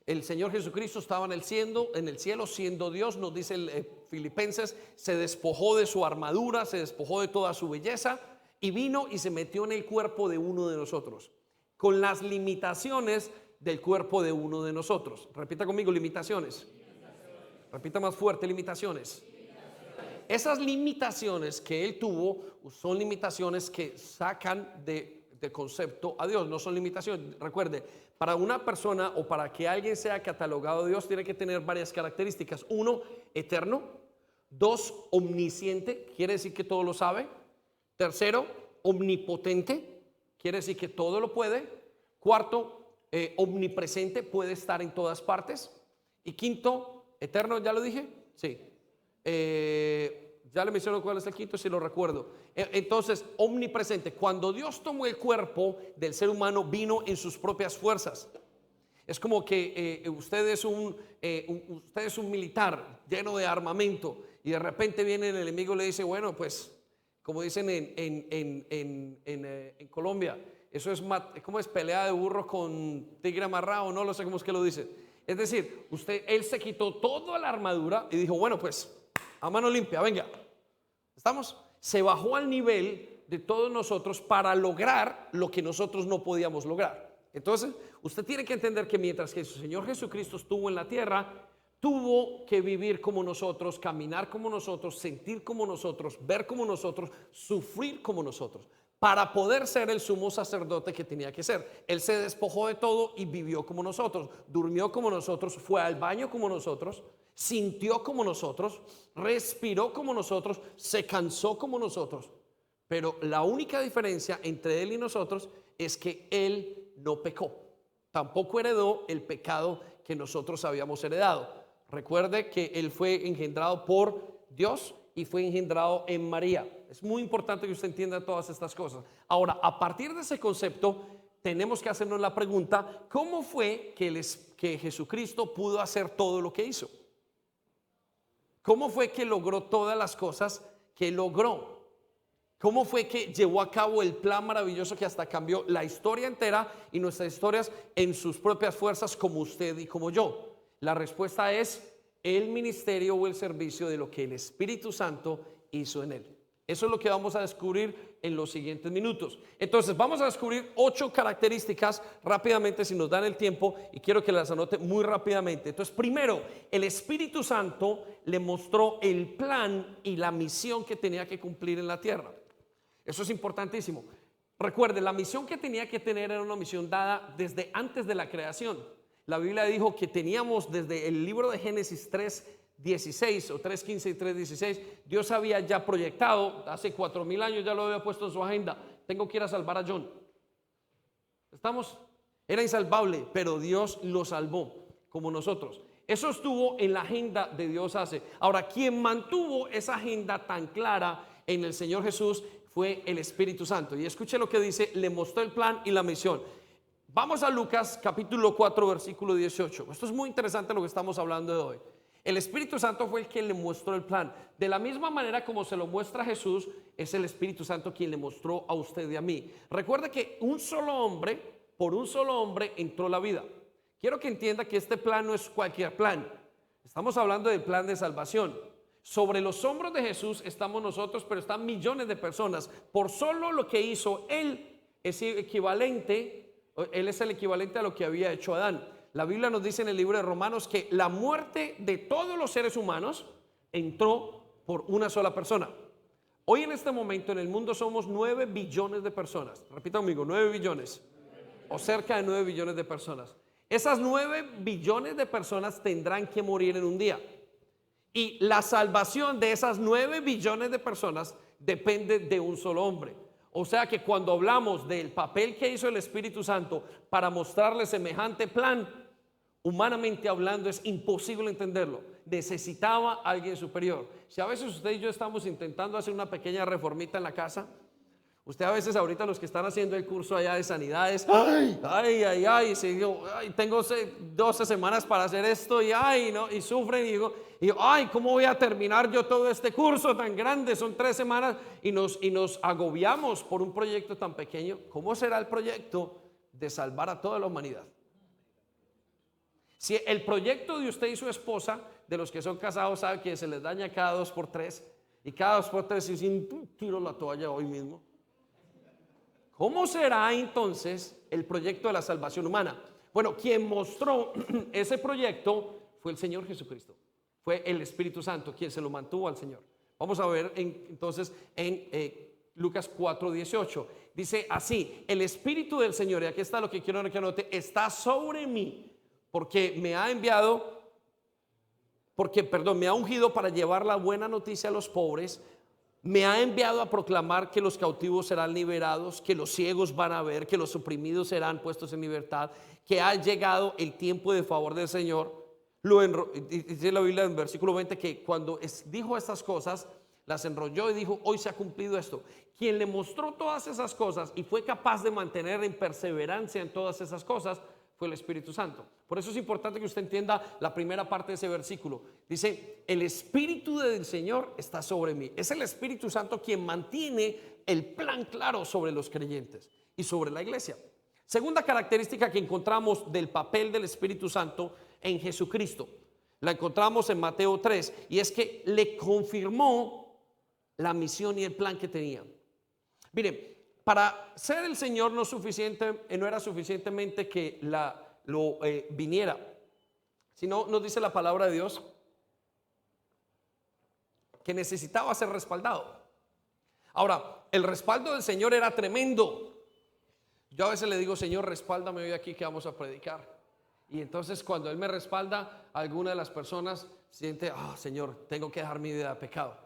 El Señor Jesucristo estaba en el cielo siendo Dios, nos dice Filipenses, se despojó de su armadura, se despojó de toda su belleza y vino y se metió en el cuerpo de uno de nosotros, con las limitaciones del cuerpo de uno de nosotros. Repita conmigo, limitaciones. Repita más fuerte, limitaciones. Esas limitaciones que él tuvo son limitaciones que sacan de concepto a Dios, no son limitaciones. Recuerde, para una persona o para que alguien sea catalogado de Dios tiene que tener varias características. 1, eterno. 2, omnisciente, quiere decir que todo lo sabe. 3, omnipotente, quiere decir que todo lo puede. 4, omnipresente, puede estar en todas partes. Y 5, eterno, ¿ya lo dije? Sí. Ya le menciono cuál es el 5, si lo recuerdo. Entonces, omnipresente. Cuando Dios tomó el cuerpo del ser humano, vino en sus propias fuerzas. Es como que usted es un militar lleno de armamento y de repente viene el enemigo y le dice, bueno, pues como dicen en Colombia. Eso es, ¿cómo es? Pelea de burro con tigre amarrado, no lo sé cómo es que lo dice. Es decir, él se quitó toda la armadura y dijo, bueno, pues a mano limpia, venga. ¿Estamos? Se bajó al nivel de todos nosotros para lograr lo que nosotros no podíamos lograr. Entonces, usted tiene que entender que mientras que su Señor Jesucristo estuvo en la tierra, tuvo que vivir como nosotros, caminar como nosotros, sentir como nosotros, ver como nosotros, sufrir como nosotros, para poder ser el sumo sacerdote que tenía que ser. Él se despojó de todo y vivió como nosotros, durmió como nosotros, fue al baño como nosotros, sintió como nosotros, respiró como nosotros, se cansó como nosotros. Pero la única diferencia entre él y nosotros es que él no pecó, tampoco heredó el pecado que nosotros habíamos heredado. Recuerde que él fue engendrado por Dios y fue engendrado en María. Es muy importante que usted entienda todas estas cosas. Ahora, a partir de ese concepto, tenemos que hacernos la pregunta: ¿cómo fue que Jesucristo pudo hacer todo lo que hizo? ¿Cómo fue que logró todas las cosas que logró? ¿Cómo fue que llevó a cabo el plan maravilloso que hasta cambió la historia entera y nuestras historias en sus propias fuerzas, como usted y como yo? La respuesta es el ministerio o el servicio de lo que el Espíritu Santo hizo en él. Eso es lo que vamos a descubrir en los siguientes minutos. Entonces vamos a descubrir 8 características rápidamente, si nos dan el tiempo, y quiero que las anote muy rápidamente. Entonces, primero, el Espíritu Santo le mostró el plan y la misión que tenía que cumplir en la tierra. Eso es importantísimo. Recuerde, la misión que tenía que tener era una misión dada desde antes de la creación. La Biblia dijo que teníamos desde el libro de Génesis 3:16 o 3:15 y 3:16, Dios había ya proyectado, hace 4000 años ya lo había puesto en su agenda: tengo que ir a salvar a John. ¿Estamos? Era insalvable, pero Dios lo salvó, como nosotros. Eso estuvo en la agenda de Dios hace. Ahora, quien mantuvo esa agenda tan clara en el Señor Jesús fue el Espíritu Santo. Y escuche lo que dice: le mostró el plan y la misión. Vamos a Lucas capítulo 4 versículo 18. Esto es muy interesante lo que estamos hablando de hoy. El Espíritu Santo fue el que le mostró el plan. De la misma manera como se lo muestra a Jesús, es el Espíritu Santo quien le mostró a usted y a mí. Recuerde que por un solo hombre entró la vida. Quiero que entienda que este plan no es cualquier plan. Estamos hablando del plan de salvación. Sobre los hombros de Jesús estamos nosotros, pero están millones de personas. Por solo lo que hizo Él es equivalente. Él es el equivalente a lo que había hecho Adán. La Biblia nos dice en el libro de Romanos que la muerte de todos los seres humanos entró por una sola persona. Hoy en este momento en el mundo somos 9 billones de personas. Repita conmigo: 9 billones. O cerca de 9 billones de personas. Esas 9 billones de personas tendrán que morir en un día. Y la salvación de esas 9 billones de personas depende de un solo hombre. O sea que cuando hablamos del papel que hizo el Espíritu Santo para mostrarle semejante plan, humanamente hablando es imposible entenderlo. Necesitaba a alguien superior. Si a veces usted y yo estamos intentando hacer una pequeña reformita en la casa, usted a veces, ahorita los que están haciendo el curso allá de sanidades, tengo 12 semanas para hacer esto y sufren y digo, ¿cómo voy a terminar yo todo este curso tan grande? Son 3 semanas y nos agobiamos por un proyecto tan pequeño. ¿Cómo será el proyecto de salvar a toda la humanidad? Si el proyecto de usted y su esposa, de los que son casados, sabe que se les daña cada 2 por 3 y cada 2 por 3 dicen, tiro la toalla hoy mismo. ¿Cómo será entonces el proyecto de la salvación humana? Bueno, quien mostró ese proyecto fue el Señor Jesucristo. Fue el Espíritu Santo quien se lo mantuvo al Señor. Vamos a ver entonces en Lucas 4:18. Dice así: el Espíritu del Señor, y aquí está lo que quiero que anote, está sobre mí, porque me ha ungido para llevar la buena noticia a los pobres. Me ha enviado a proclamar que los cautivos serán liberados, que los ciegos van a ver, que los oprimidos serán puestos en libertad, que ha llegado el tiempo de favor del Señor. Dice la Biblia en versículo 20 que cuando dijo estas cosas, las enrolló y dijo: hoy se ha cumplido esto. Quien le mostró todas esas cosas y fue capaz de mantener en perseverancia en todas esas cosas fue el Espíritu Santo. Por eso es importante que usted entienda la primera parte de ese versículo. Dice, el Espíritu del Señor está sobre mí. Es el Espíritu Santo quien mantiene el plan claro sobre los creyentes y sobre la iglesia. Segunda característica que encontramos del papel del Espíritu Santo en Jesucristo, la encontramos en Mateo 3, y es que le confirmó la misión y el plan que tenía. Miren, para ser el Señor no era suficientemente que viniera, sino nos dice la palabra de Dios que necesitaba ser respaldado. Ahora, el respaldo del Señor era tremendo. Yo a veces le digo, Señor, respáldame hoy aquí que vamos a predicar. Y entonces cuando Él me respalda, alguna de las personas siente, Señor, tengo que dejar mi vida de pecado.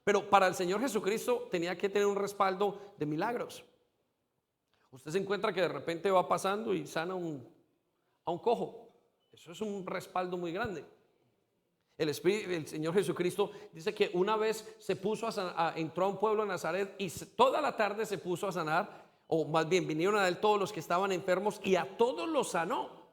Pero para el Señor Jesucristo tenía que tener un respaldo de milagros. Usted se encuentra que de repente va pasando y sana a un cojo. Eso es un respaldo muy grande. El Señor Jesucristo dice que una vez se puso entró a un pueblo de Nazaret y toda la tarde se puso a sanar, o más bien vinieron a él todos los que estaban enfermos y a todos los sanó.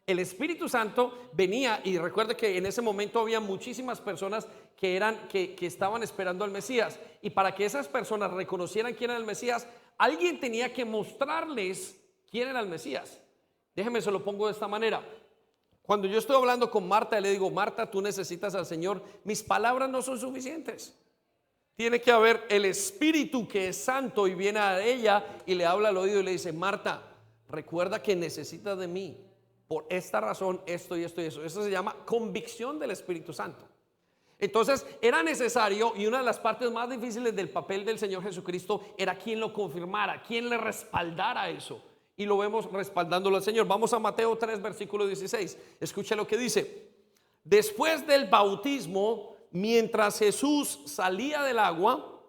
El Espíritu Santo venía, y recuerde que en ese momento había muchísimas personas que estaban esperando al Mesías, y para que esas personas reconocieran quién era el Mesías, alguien tenía que mostrarles quién era el Mesías. Déjeme, se lo pongo de esta manera. Cuando yo estoy hablando con Marta y le digo, Marta, tú necesitas al Señor, mis palabras no son suficientes. Tiene que haber el Espíritu que es santo y viene a ella y le habla al oído y le dice, Marta, recuerda que necesitas de mí. Por esta razón, esto y esto y eso. Eso se llama convicción del Espíritu Santo. Entonces era necesario, y una de las partes más difíciles del papel del Señor Jesucristo era quien lo confirmara, quien le respaldara eso. Y lo vemos respaldándolo al Señor. Vamos a Mateo 3, versículo 16. Escuche lo que dice. Después del bautismo, mientras Jesús salía del agua,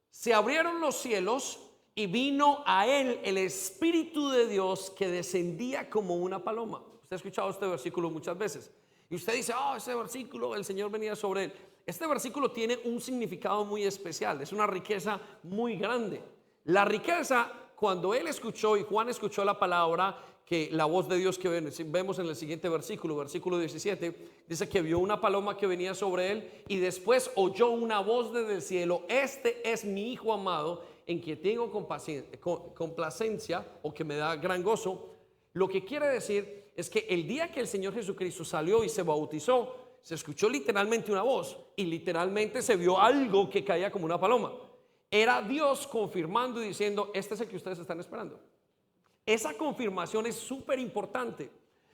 se abrieron los cielos y vino a él el Espíritu de Dios que descendía como una paloma. Usted ha escuchado este versículo muchas veces. Y usted dice, ese versículo, el Señor venía sobre él. Este versículo tiene un significado muy especial. Es una riqueza muy grande. La riqueza, cuando él escuchó y Juan escuchó la palabra, que la voz de Dios que vemos en el siguiente versículo, versículo 17, dice que vio una paloma que venía sobre él y después oyó una voz desde el cielo, este es mi Hijo amado, en quien tengo complacencia, o que me da gran gozo. Lo que quiere decir es que el día que el Señor Jesucristo salió y se bautizó, se escuchó literalmente una voz y literalmente se vio algo que caía como una paloma. Era Dios confirmando y diciendo, este es el que ustedes están esperando. Esa confirmación es súper importante,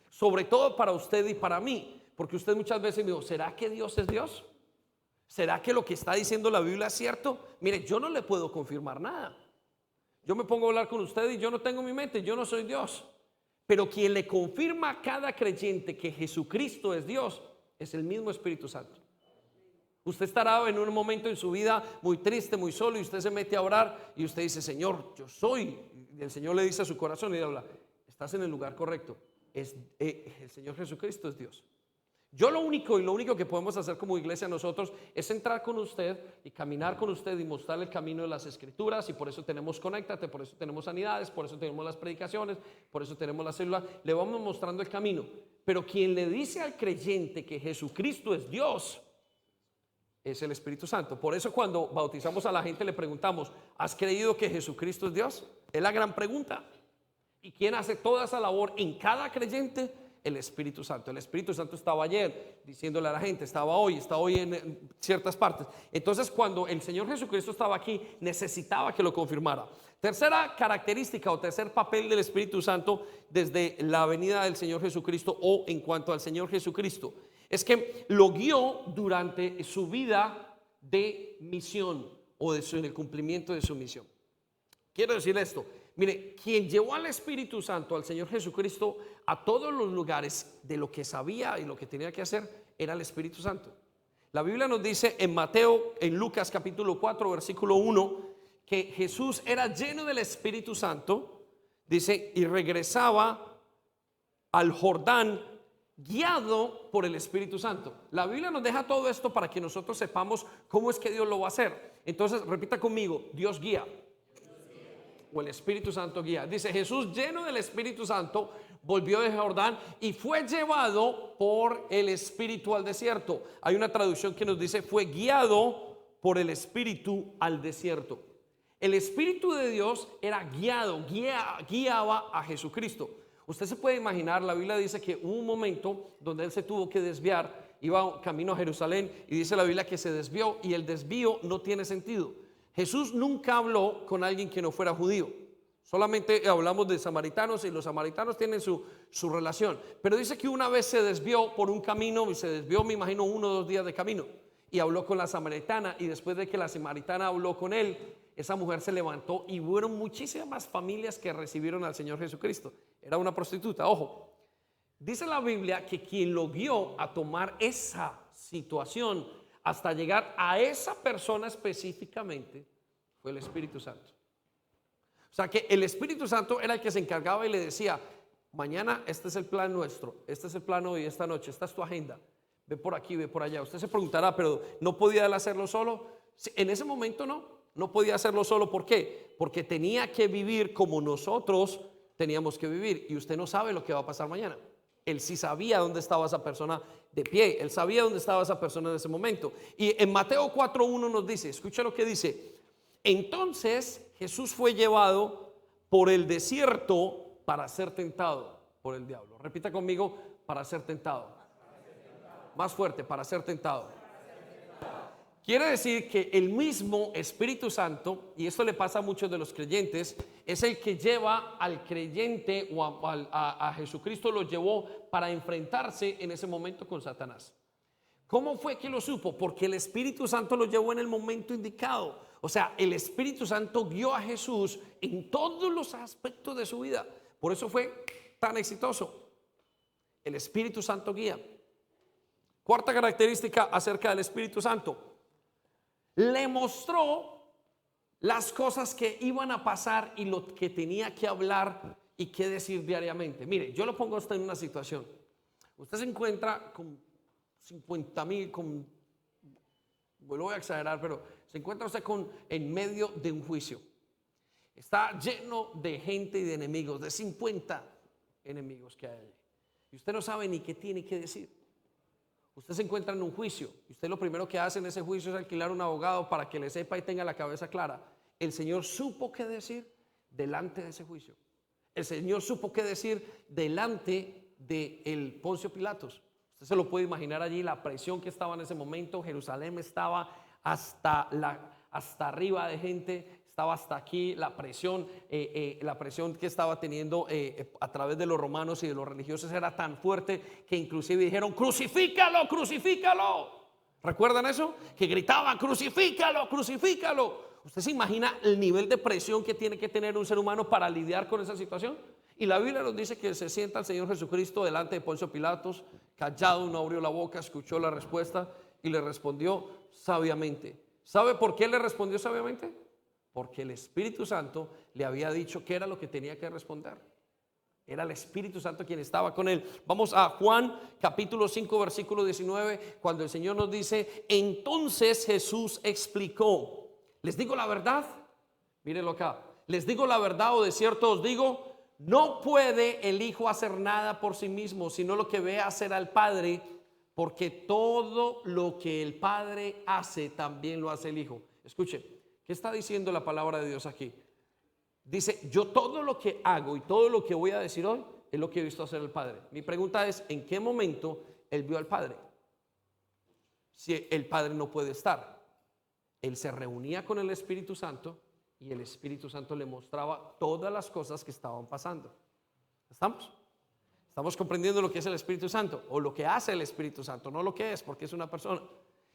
sobre todo para usted y para mí, porque usted muchas veces me dijo, ¿será que Dios es Dios? ¿Será que lo que está diciendo la Biblia es cierto? Mire, yo no le puedo confirmar nada. Yo me pongo a hablar con usted y yo no tengo mi mente, yo no soy Dios. Pero quien le confirma a cada creyente que Jesucristo es Dios es el mismo Espíritu Santo. Usted estará en un momento en su vida muy triste, muy solo, y usted se mete a orar y usted dice, Señor, yo soy. Y el Señor le dice a su corazón y le habla, estás en el lugar correcto. El Señor Jesucristo es Dios. Lo único que podemos hacer como iglesia nosotros es entrar con usted y caminar con usted y mostrarle el camino de las Escrituras, y por eso tenemos Conéctate, por eso tenemos sanidades, por eso tenemos las predicaciones, por eso tenemos la célula. Le vamos mostrando el camino. Pero quien le dice al creyente que Jesucristo es Dios es el Espíritu Santo. Por eso cuando bautizamos a la gente le preguntamos, ¿has creído que Jesucristo es Dios? Es la gran pregunta. ¿Y quién hace toda esa labor en cada creyente? El Espíritu Santo. El Espíritu Santo estaba ayer diciéndole a la gente, está hoy en ciertas partes. Entonces cuando el Señor Jesucristo estaba aquí, necesitaba que lo confirmara. Tercera característica o tercer papel del Espíritu Santo desde la venida del Señor Jesucristo, o en cuanto al Señor Jesucristo, es que lo guió durante su vida de misión, o en el cumplimiento de su misión. Quiero decir esto. Mire, quien llevó al Espíritu Santo, al Señor Jesucristo, a todos los lugares de lo que sabía y lo que tenía que hacer, era el Espíritu Santo. La Biblia nos dice en Lucas capítulo 4, versículo 1, que Jesús era lleno del Espíritu Santo, dice, y regresaba al Jordán guiado por el Espíritu Santo. La Biblia nos deja todo esto para que nosotros sepamos cómo es que Dios lo va a hacer. Entonces, repita conmigo, Dios guía. o el Espíritu Santo guía. Dice, Jesús lleno del Espíritu Santo volvió de Jordán y fue llevado por el Espíritu al desierto. Hay una traducción que nos dice, fue guiado por el Espíritu al desierto. El Espíritu de Dios era guiaba a Jesucristo. Usted se puede imaginar, la Biblia dice que hubo un momento donde él se tuvo que desviar, iba camino a Jerusalén y dice la Biblia que se desvió y el desvío no tiene sentido. Jesús nunca habló con alguien que no fuera judío. Solamente hablamos de samaritanos y los samaritanos tienen su relación. Pero dice que una vez se desvió por un camino y se desvió, me imagino, 1 o 2 días de camino y habló con la samaritana y después de que la samaritana habló con él, esa mujer se levantó y hubo muchísimas familias que recibieron al Señor Jesucristo. Era una prostituta, ojo. Dice la Biblia que quien lo guió a tomar esa situación hasta llegar a esa persona específicamente fue el Espíritu Santo. O sea que el Espíritu Santo era el que se encargaba y le decía, mañana este es el plan nuestro, este es el plan hoy, esta noche, esta es tu agenda, ve por aquí, ve por allá. Usted se preguntará, pero ¿no podía él hacerlo solo? En ese momento no podía hacerlo solo. ¿Por qué? Porque tenía que vivir como nosotros teníamos que vivir y usted no sabe lo que va a pasar mañana. Él sí sabía dónde estaba esa persona de pie, él sabía dónde estaba esa persona en ese momento. Y en Mateo 4:1 nos dice, escucha lo que dice, entonces Jesús fue llevado por el desierto para ser tentado por el diablo. Repita conmigo, para ser tentado. Más fuerte, para ser tentado. Quiere decir que el mismo Espíritu Santo, y esto le pasa a muchos de los creyentes, es el que lleva al creyente o a Jesucristo, lo llevó para enfrentarse en ese momento con Satanás. ¿Cómo fue que lo supo? Porque el Espíritu Santo lo llevó en el momento indicado. O sea, el Espíritu Santo guió a Jesús en todos los aspectos de su vida. Por eso fue tan exitoso. El Espíritu Santo guía. Cuarta característica acerca del Espíritu Santo. Le mostró las cosas que iban a pasar y lo que tenía que hablar y qué decir diariamente. Mire, yo lo pongo a usted en una situación. Usted se encuentra con 50,000, bueno, voy a exagerar, pero se encuentra usted en medio de un juicio. Está lleno de gente y de enemigos, de 50 enemigos que hay allí. Y usted no sabe ni qué tiene que decir. Usted se encuentra en un juicio y usted lo primero que hace en ese juicio es alquilar un abogado para que le sepa y tenga la cabeza clara. El Señor supo qué decir delante de ese juicio. El Señor supo qué decir delante de Poncio Pilatos. Usted se lo puede imaginar allí, la presión que estaba en ese momento. Jerusalén estaba hasta arriba de gente. Estaba hasta aquí la presión que estaba teniendo a través de los romanos y de los religiosos era tan fuerte que inclusive dijeron, crucifícalo, crucifícalo. ¿Recuerdan eso? Que gritaban, crucifícalo, crucifícalo. ¿Usted se imagina el nivel de presión que tiene que tener un ser humano para lidiar con esa situación? Y la Biblia nos dice que se sienta el Señor Jesucristo delante de Poncio Pilatos, callado, no abrió la boca, escuchó la respuesta y le respondió sabiamente. ¿Sabe por qué le respondió sabiamente? Porque el Espíritu Santo le había dicho qué era lo que tenía que responder. Era el Espíritu Santo quien estaba con él. Vamos a Juan capítulo 5 versículo 19, cuando el Señor nos dice, entonces Jesús explicó, les digo la verdad, mírenlo acá, les digo la verdad o de cierto os digo, no puede el Hijo hacer nada por sí mismo, sino lo que ve hacer al Padre, porque todo lo que el Padre hace, también lo hace el Hijo. Escuche. ¿Qué está diciendo la palabra de Dios aquí? Dice, yo todo lo que hago y todo lo que voy a decir hoy es lo que he visto hacer el Padre. Mi pregunta es, ¿en qué momento él vio al Padre? Si el Padre no puede estar. Él se reunía con el Espíritu Santo y el Espíritu Santo le mostraba todas las cosas que estaban pasando. ¿Estamos? Estamos comprendiendo lo que es el Espíritu Santo o lo que hace el Espíritu Santo, no lo que es, porque es una persona.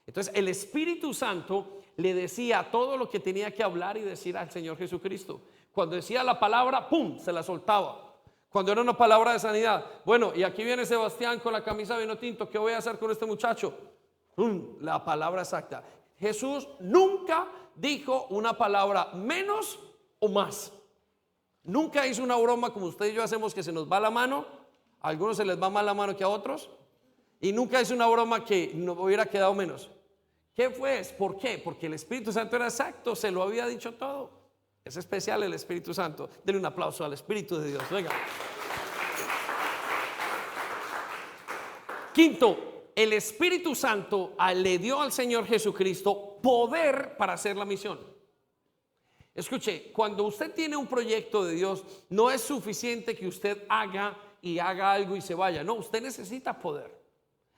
Entonces el Espíritu Santo le decía todo lo que tenía que hablar y decir al Señor Jesucristo. Cuando decía la palabra, ¡pum!, se la soltaba. Cuando era una palabra de sanidad, bueno, y aquí viene Sebastián con la camisa de vino tinto, ¿qué voy a hacer con este muchacho? ¡Pum!, la palabra exacta. Jesús nunca dijo una palabra menos o más. Nunca hizo una broma como usted y yo hacemos que se nos va la mano. A algunos se les va más la mano que a otros. Y nunca hizo una broma que no hubiera quedado menos. ¿Qué fue? ¿Por qué? Porque el Espíritu Santo era exacto, se lo había dicho todo. Es especial el Espíritu Santo. Denle un aplauso al Espíritu de Dios. Venga. Quinto, el Espíritu Santo le dio al Señor Jesucristo poder para hacer la misión. Escuche, cuando usted tiene un proyecto de Dios, no es suficiente que usted haga algo y se vaya. No, usted necesita poder.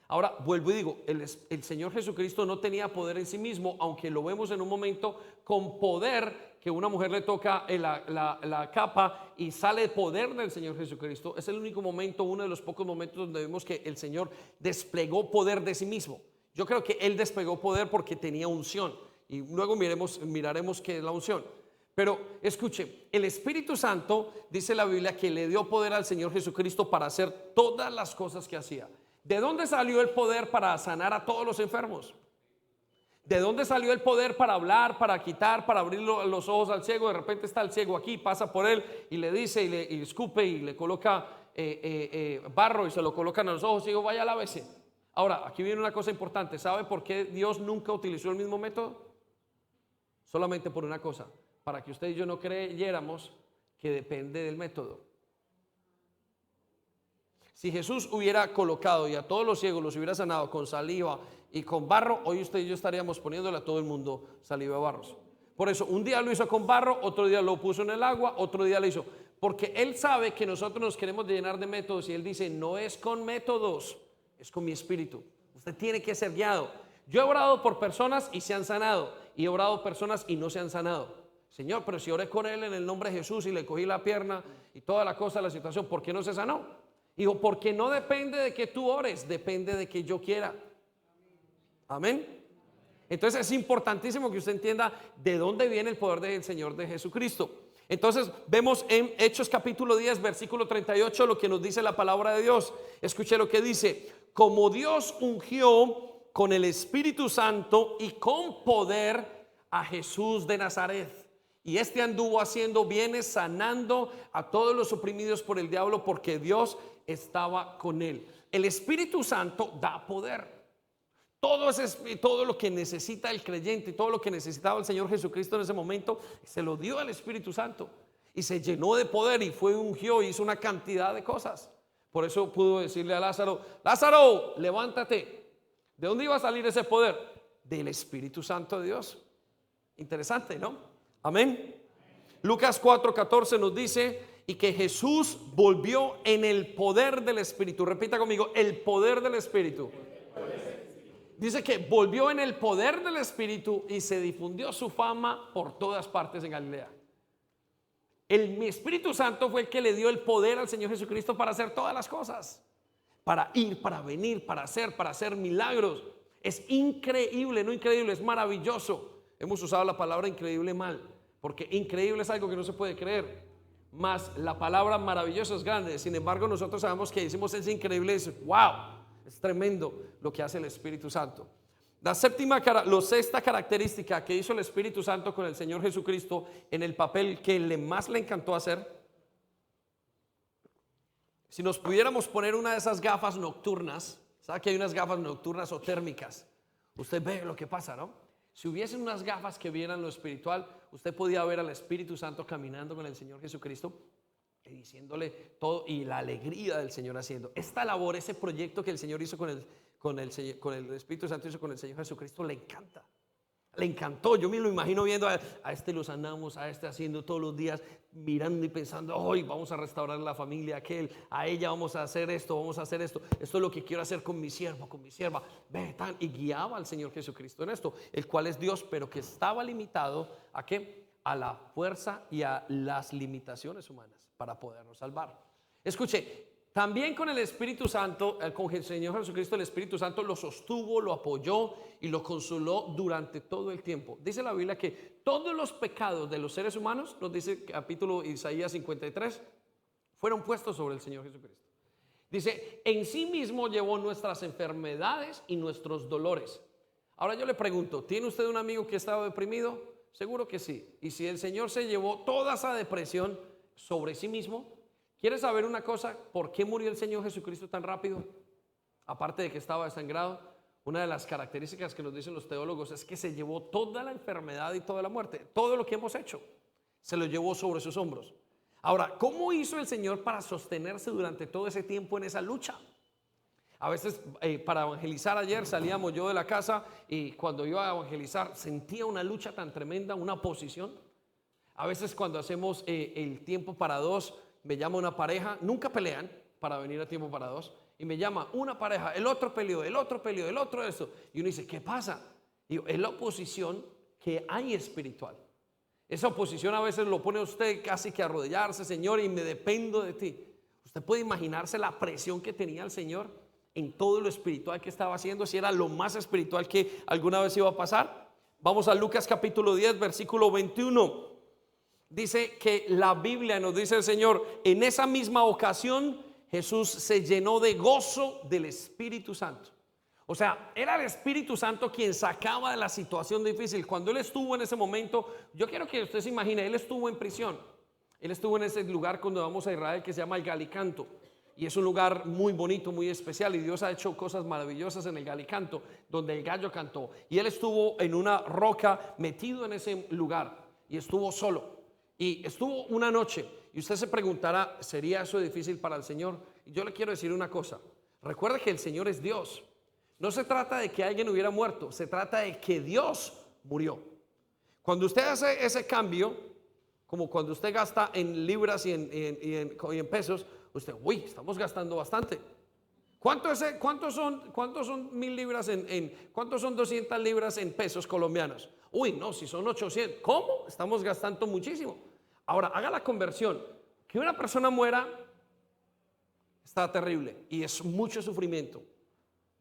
Ahora, vuelvo y digo, el Señor Jesucristo no tenía poder en sí mismo, aunque lo vemos en un momento con poder, que una mujer le toca la capa y sale el poder del Señor Jesucristo. Es el único momento, uno de los pocos momentos donde vemos que el Señor desplegó poder de sí mismo. Yo creo que Él desplegó poder porque tenía unción, y luego miraremos qué es la unción. Pero escuche, el Espíritu Santo, dice la Biblia, que le dio poder al Señor Jesucristo para hacer todas las cosas que hacía. ¿De dónde salió el poder para sanar a todos los enfermos? ¿De dónde salió el poder para hablar, para quitar, para abrir los ojos al ciego? De repente está el ciego aquí, pasa por él y le dice y escupe y le coloca barro y se lo colocan a los ojos y digo, vaya, lávese. Ahora, aquí viene una cosa importante. ¿Sabe por qué Dios nunca utilizó el mismo método? Solamente por una cosa, para que usted y yo no creyéramos que depende del método. Si Jesús hubiera colocado y a todos los ciegos los hubiera sanado con saliva y con barro, hoy usted y yo estaríamos poniéndole a todo el mundo saliva y barros. Por eso, un día lo hizo con barro, otro día lo puso en el agua, otro día lo hizo. Porque Él sabe que nosotros nos queremos llenar de métodos y Él dice, no es con métodos, es con mi espíritu. Usted tiene que ser guiado. Yo he orado por personas y se han sanado, y he orado por personas y no se han sanado. Señor, pero si oré con él en el nombre de Jesús y le cogí la pierna y toda la cosa, la situación, ¿por qué no se sanó? Digo, porque no depende de que tú ores, depende de que yo quiera. Amén. Entonces es importantísimo que usted entienda de dónde viene el poder del Señor de Jesucristo. Entonces vemos en Hechos capítulo 10 versículo 38 lo que nos dice la palabra de Dios. Escuche lo que dice: como Dios ungió con el Espíritu Santo y con poder a Jesús de Nazaret, y este anduvo haciendo bienes, sanando a todos los oprimidos por el diablo, porque Dios estaba con él. El Espíritu Santo da poder. Todo lo que necesita el creyente, todo lo que necesitaba el Señor Jesucristo en ese momento, se lo dio al Espíritu Santo y se llenó de poder y fue ungió y hizo una cantidad de cosas. Por eso pudo decirle a Lázaro: Lázaro, levántate. ¿De dónde iba a salir ese poder? Del Espíritu Santo de Dios. Interesante, ¿no? Amén. Lucas 4:14 nos dice: y que Jesús volvió en el poder del Espíritu. Repita conmigo: el poder del Espíritu. Dice que volvió en el poder del Espíritu y se difundió su fama por todas partes en Galilea. El Espíritu Santo fue el que le dio el poder al Señor Jesucristo para hacer todas las cosas, para ir, para venir, para hacer milagros. Es increíble, no increíble, es maravilloso. Hemos usado la palabra increíble mal, porque increíble es algo que no se puede creer, más la palabra maravilloso es grande. Sin embargo, nosotros sabemos que decimos es increíble, es wow. Es tremendo lo que hace el Espíritu Santo. La sexta característica que hizo el Espíritu Santo con el Señor Jesucristo en el papel que más le encantó hacer. Si nos pudiéramos poner una de esas gafas nocturnas, ¿sabe que hay unas gafas nocturnas o térmicas? Usted ve lo que pasa, ¿no? Si hubiesen unas gafas que vieran lo espiritual, usted podía ver al Espíritu Santo caminando con el Señor Jesucristo y diciéndole todo, y la alegría del Señor haciendo esta labor. Ese proyecto que el Señor hizo con el Espíritu Santo hizo con el Señor Jesucristo, le encanta, le encantó. Yo me lo imagino viendo a este lo sanamos, a este haciendo todos los días, mirando y pensando: hoy vamos a restaurar la familia, aquel, a ella vamos a hacer esto, vamos a hacer esto es lo que quiero hacer con mi siervo, con mi sierva. Ve, tan, y guiaba al Señor Jesucristo en esto, el cual es Dios, pero que estaba limitado ¿a qué? A la fuerza y a las limitaciones humanas para podernos salvar. Escuche, también con el Espíritu Santo, con el Señor Jesucristo, el Espíritu Santo lo sostuvo, lo apoyó y lo consoló durante todo el tiempo. Dice la Biblia que todos los pecados de los seres humanos, nos dice el capítulo Isaías 53, fueron puestos sobre el Señor Jesucristo. Dice: en sí mismo llevó nuestras enfermedades y nuestros dolores. Ahora yo le pregunto: ¿tiene usted un amigo que estaba deprimido? Seguro que sí. Y si el Señor se llevó toda esa depresión sobre sí mismo, ¿quiere saber una cosa? ¿Por qué murió el Señor Jesucristo tan rápido? Aparte de que estaba desangrado, una de las características que nos dicen los teólogos es que se llevó toda la enfermedad y toda la muerte, todo lo que hemos hecho. se lo llevó sobre sus hombros. Ahora, ¿cómo hizo el Señor para sostenerse durante todo ese tiempo en esa lucha? A veces para evangelizar ayer salíamos yo de la casa y cuando iba a evangelizar sentía una lucha tan tremenda, una oposición. A veces cuando hacemos el tiempo para dos, me llama una pareja, nunca pelean para venir a tiempo para dos, y me llama una pareja, el otro peleó, el otro peleó, el otro esto. Y uno dice, ¿qué pasa? Y yo, es la oposición que hay espiritual. Esa oposición a veces lo pone a usted casi que a arrodillarse, Señor, y me dependo de ti. Usted puede imaginarse la presión que tenía el Señor en todo lo espiritual que estaba haciendo, si era lo más espiritual que alguna vez iba a pasar. Vamos a Lucas capítulo 10, versículo 21. Dice que la Biblia nos dice el Señor, en esa misma ocasión Jesús se llenó de gozo del Espíritu Santo. O sea, era el Espíritu Santo quien sacaba de la situación difícil. Cuando él estuvo en ese momento, yo quiero que usted se imagine, él estuvo en prisión. Él estuvo en ese lugar cuando vamos a Israel que se llama el Galicanto. Y es un lugar muy bonito, muy especial. Y Dios ha hecho cosas maravillosas en el Galicanto, donde el gallo cantó. Y él estuvo en una roca metido en ese lugar. Y estuvo solo. Y estuvo una noche. Y usted se preguntará, ¿sería eso difícil para el Señor? Y yo le quiero decir una cosa. Recuerde que el Señor es Dios. No se trata de que alguien hubiera muerto, se trata de que Dios murió. Cuando usted hace ese cambio, como cuando usted gasta en libras y en pesos, usted, uy, estamos gastando bastante. ¿Cuántos son 1000 libras cuántos son 200 libras en pesos colombianos? Uy, no, si son 800. ¿Cómo? Estamos gastando muchísimo. Ahora, haga la conversión. Que una persona muera está terrible y es mucho sufrimiento.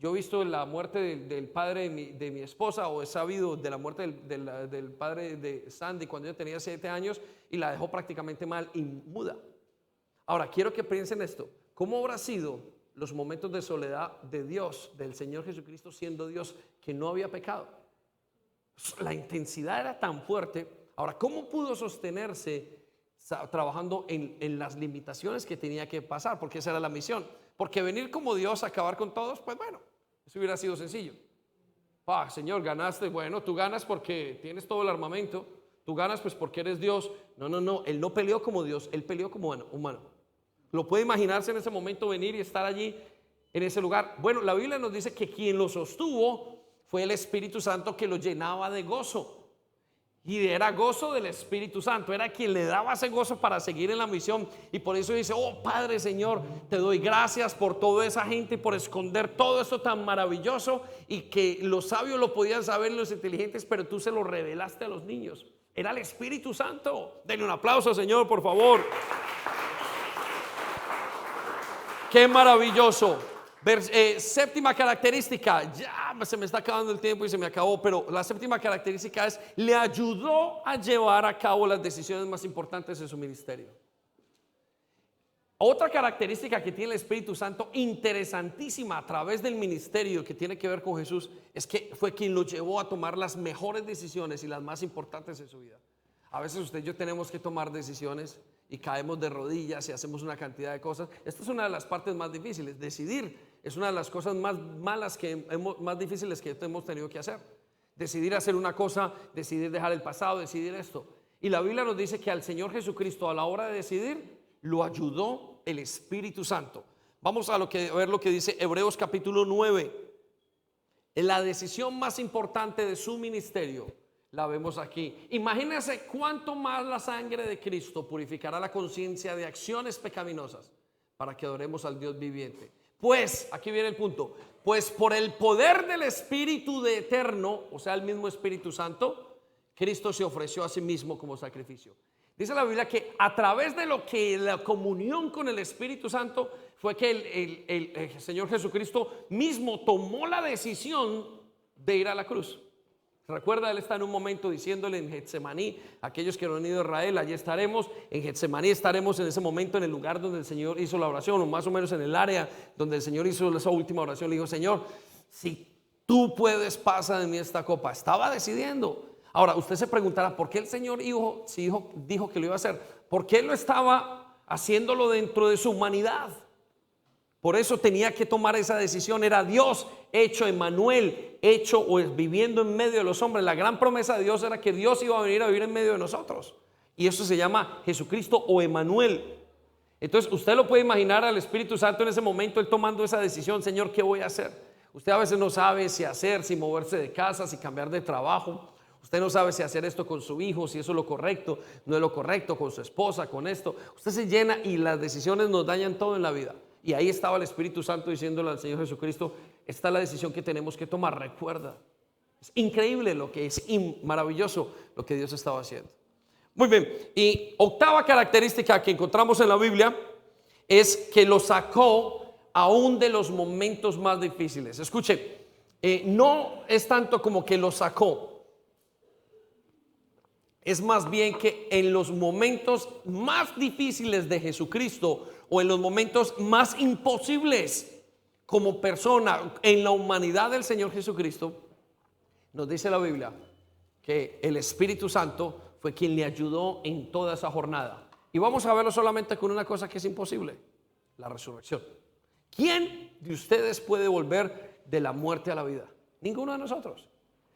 Yo he visto la muerte del padre de mi esposa, o he sabido de la muerte del padre de Sandy cuando ella tenía 7 años y la dejó prácticamente mal y muda. Ahora, quiero que piensen esto. ¿Cómo habrá sido los momentos de soledad de Dios, del Señor Jesucristo siendo Dios, que no había pecado? La intensidad era tan fuerte. Ahora, ¿cómo pudo sostenerse trabajando en las limitaciones que tenía que pasar? Porque esa era la misión. Porque venir como Dios a acabar con todos, pues bueno, eso hubiera sido sencillo. Señor, ganaste. Bueno, tú ganas porque tienes todo el armamento. Tú ganas pues porque eres Dios. No. Él no peleó como Dios, él peleó como humano. Lo puede imaginarse en ese momento venir y estar allí en ese lugar. Bueno, la Biblia nos dice que quien lo sostuvo fue el Espíritu Santo, que lo llenaba de gozo. Y era gozo del Espíritu Santo, era quien le daba ese gozo para seguir en la misión. Y por eso dice, oh Padre, Señor, te doy gracias por toda esa gente y por esconder todo esto tan maravilloso, y que los sabios lo podían saber, los inteligentes, pero tú se lo revelaste a los niños. Era el Espíritu Santo. Denle un aplauso, Señor, por favor. Qué maravilloso. Séptima característica, ya se me está acabando el tiempo y se me acabó, pero la séptima característica es, le ayudó a llevar a cabo las decisiones más importantes de su ministerio. Otra característica que tiene el Espíritu Santo, interesantísima a través del ministerio que tiene que ver con Jesús, es que fue quien lo llevó a tomar las mejores decisiones y las más importantes de su vida. A veces usted y yo tenemos que tomar decisiones y caemos de rodillas y hacemos una cantidad de cosas. Esta es una de las partes más difíciles. Decidir es una de las cosas más difíciles que hemos tenido que hacer. Decidir hacer una cosa, decidir dejar el pasado, decidir esto. Y la Biblia nos dice que al Señor Jesucristo, a la hora de decidir, lo ayudó el Espíritu Santo. Vamos a ver lo que dice Hebreos capítulo 9. En la decisión más importante de su ministerio, la vemos aquí. Imagínense cuánto más la sangre de Cristo purificará la conciencia de acciones pecaminosas para que adoremos al Dios viviente. Pues, aquí viene el punto, pues por el poder del Espíritu de eterno, o sea, el mismo Espíritu Santo, Cristo se ofreció a sí mismo como sacrificio. Dice la Biblia que a través de lo que la comunión con el Espíritu Santo fue que el Señor Jesucristo mismo tomó la decisión de ir a la cruz. Recuerda, él está en un momento diciéndole en Getsemaní, aquellos que no han ido a Israel, allí estaremos. En Getsemaní estaremos en ese momento en el lugar donde el Señor hizo la oración, o más o menos en el área donde el Señor hizo esa última oración. Le dijo, Señor, si tú puedes, pasa de mí esta copa. Estaba decidiendo. Ahora, usted se preguntará, ¿por qué el Señor dijo que lo iba a hacer? ¿Por qué lo estaba haciéndolo dentro de su humanidad? Por eso tenía que tomar esa decisión. Era Dios hecho Emmanuel, viviendo en medio de los hombres. La gran promesa de Dios era que Dios iba a venir a vivir en medio de nosotros. Y eso se llama Jesucristo o Emanuel. Entonces usted lo puede imaginar al Espíritu Santo en ese momento, él tomando esa decisión: Señor, ¿qué voy a hacer? Usted a veces no sabe si hacer, si moverse de casa, si cambiar de trabajo. Usted no sabe si hacer esto con su hijo, si eso es lo correcto, no es lo correcto, con su esposa, con esto. Usted se llena y las decisiones nos dañan todo en la vida. Y ahí estaba el Espíritu Santo diciéndole al Señor Jesucristo: esta es la decisión que tenemos que tomar, recuerda. Es increíble lo que es, maravilloso lo que Dios estaba haciendo. Muy bien, y octava característica que encontramos en la Biblia es que lo sacó aún de los momentos más difíciles. Escuche, no es tanto como que lo sacó, es más bien que en los momentos más difíciles de Jesucristo, o en los momentos más imposibles como persona en la humanidad del Señor Jesucristo, nos dice la Biblia que el Espíritu Santo fue quien le ayudó en toda esa jornada. Y vamos a verlo solamente con una cosa que es imposible: la resurrección. ¿Quién de ustedes puede volver de la muerte a la vida? Ninguno de nosotros.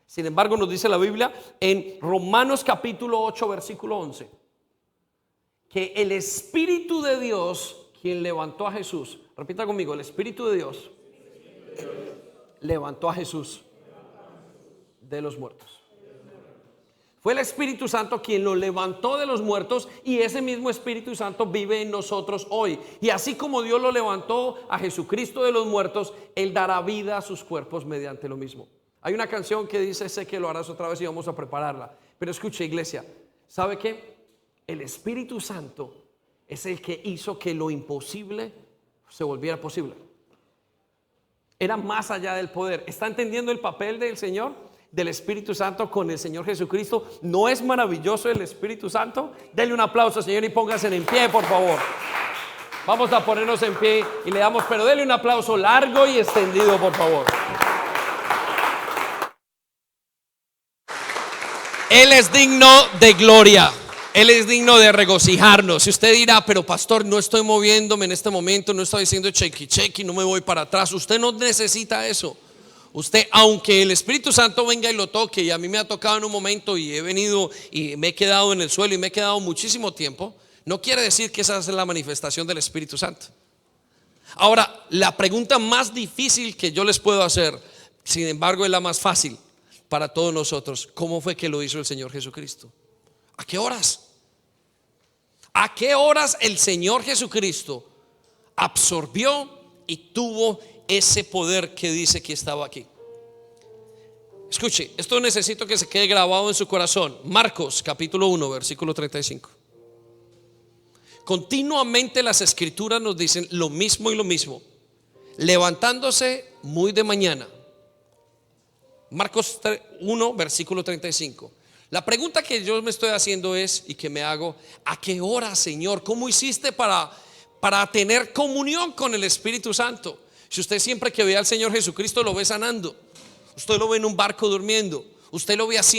Sin embargo, nos dice la Biblia en Romanos capítulo 8 versículo 11 que el Espíritu de Dios, quien levantó a Jesús, repita conmigo: el Espíritu de Dios levantó a Jesús de los muertos. Fue el Espíritu Santo quien lo levantó de los muertos, y ese mismo Espíritu Santo vive en nosotros hoy. Y así como Dios lo levantó a Jesucristo de los muertos, Él dará vida a sus cuerpos mediante lo mismo. Hay una canción que dice: sé que lo harás otra vez, y vamos a prepararla. Pero escuche, iglesia, ¿sabe qué? El Espíritu Santo es el que hizo que lo imposible se volviera posible. Era más allá del poder. ¿Está entendiendo el papel del Señor, del Espíritu Santo con el Señor Jesucristo? ¿No es maravilloso el Espíritu Santo? Denle un aplauso, Señor, y pónganse en pie, por favor. Vamos a ponernos en pie y le damos, pero denle un aplauso largo y extendido, por favor. Él es digno de gloria. Él es digno de regocijarnos. Si usted dirá: pero pastor, no estoy moviéndome en este momento, no estoy diciendo chequi, no me voy para atrás. Usted no necesita eso. Usted, aunque el Espíritu Santo venga y lo toque, y a mí me ha tocado en un momento y he venido y me he quedado en el suelo y me he quedado muchísimo tiempo, no quiere decir que esa es la manifestación del Espíritu Santo. Ahora, la pregunta más difícil que yo les puedo hacer, sin embargo es la más fácil para todos nosotros: ¿cómo fue que lo hizo el Señor Jesucristo? ¿A qué horas? ¿A qué horas el Señor Jesucristo absorbió y tuvo ese poder que dice que estaba aquí? Escuche, esto necesito que se quede grabado en su corazón. Marcos capítulo 1 versículo 35. Continuamente las escrituras nos dicen lo mismo y lo mismo. Levantándose muy de mañana. Marcos 1 versículo 35. La pregunta que yo me estoy haciendo es, y que me hago: ¿a qué hora, Señor? ¿Cómo hiciste para tener comunión con el Espíritu Santo? Si usted siempre que ve al Señor Jesucristo lo ve sanando, usted lo ve en un barco durmiendo, usted lo ve haciendo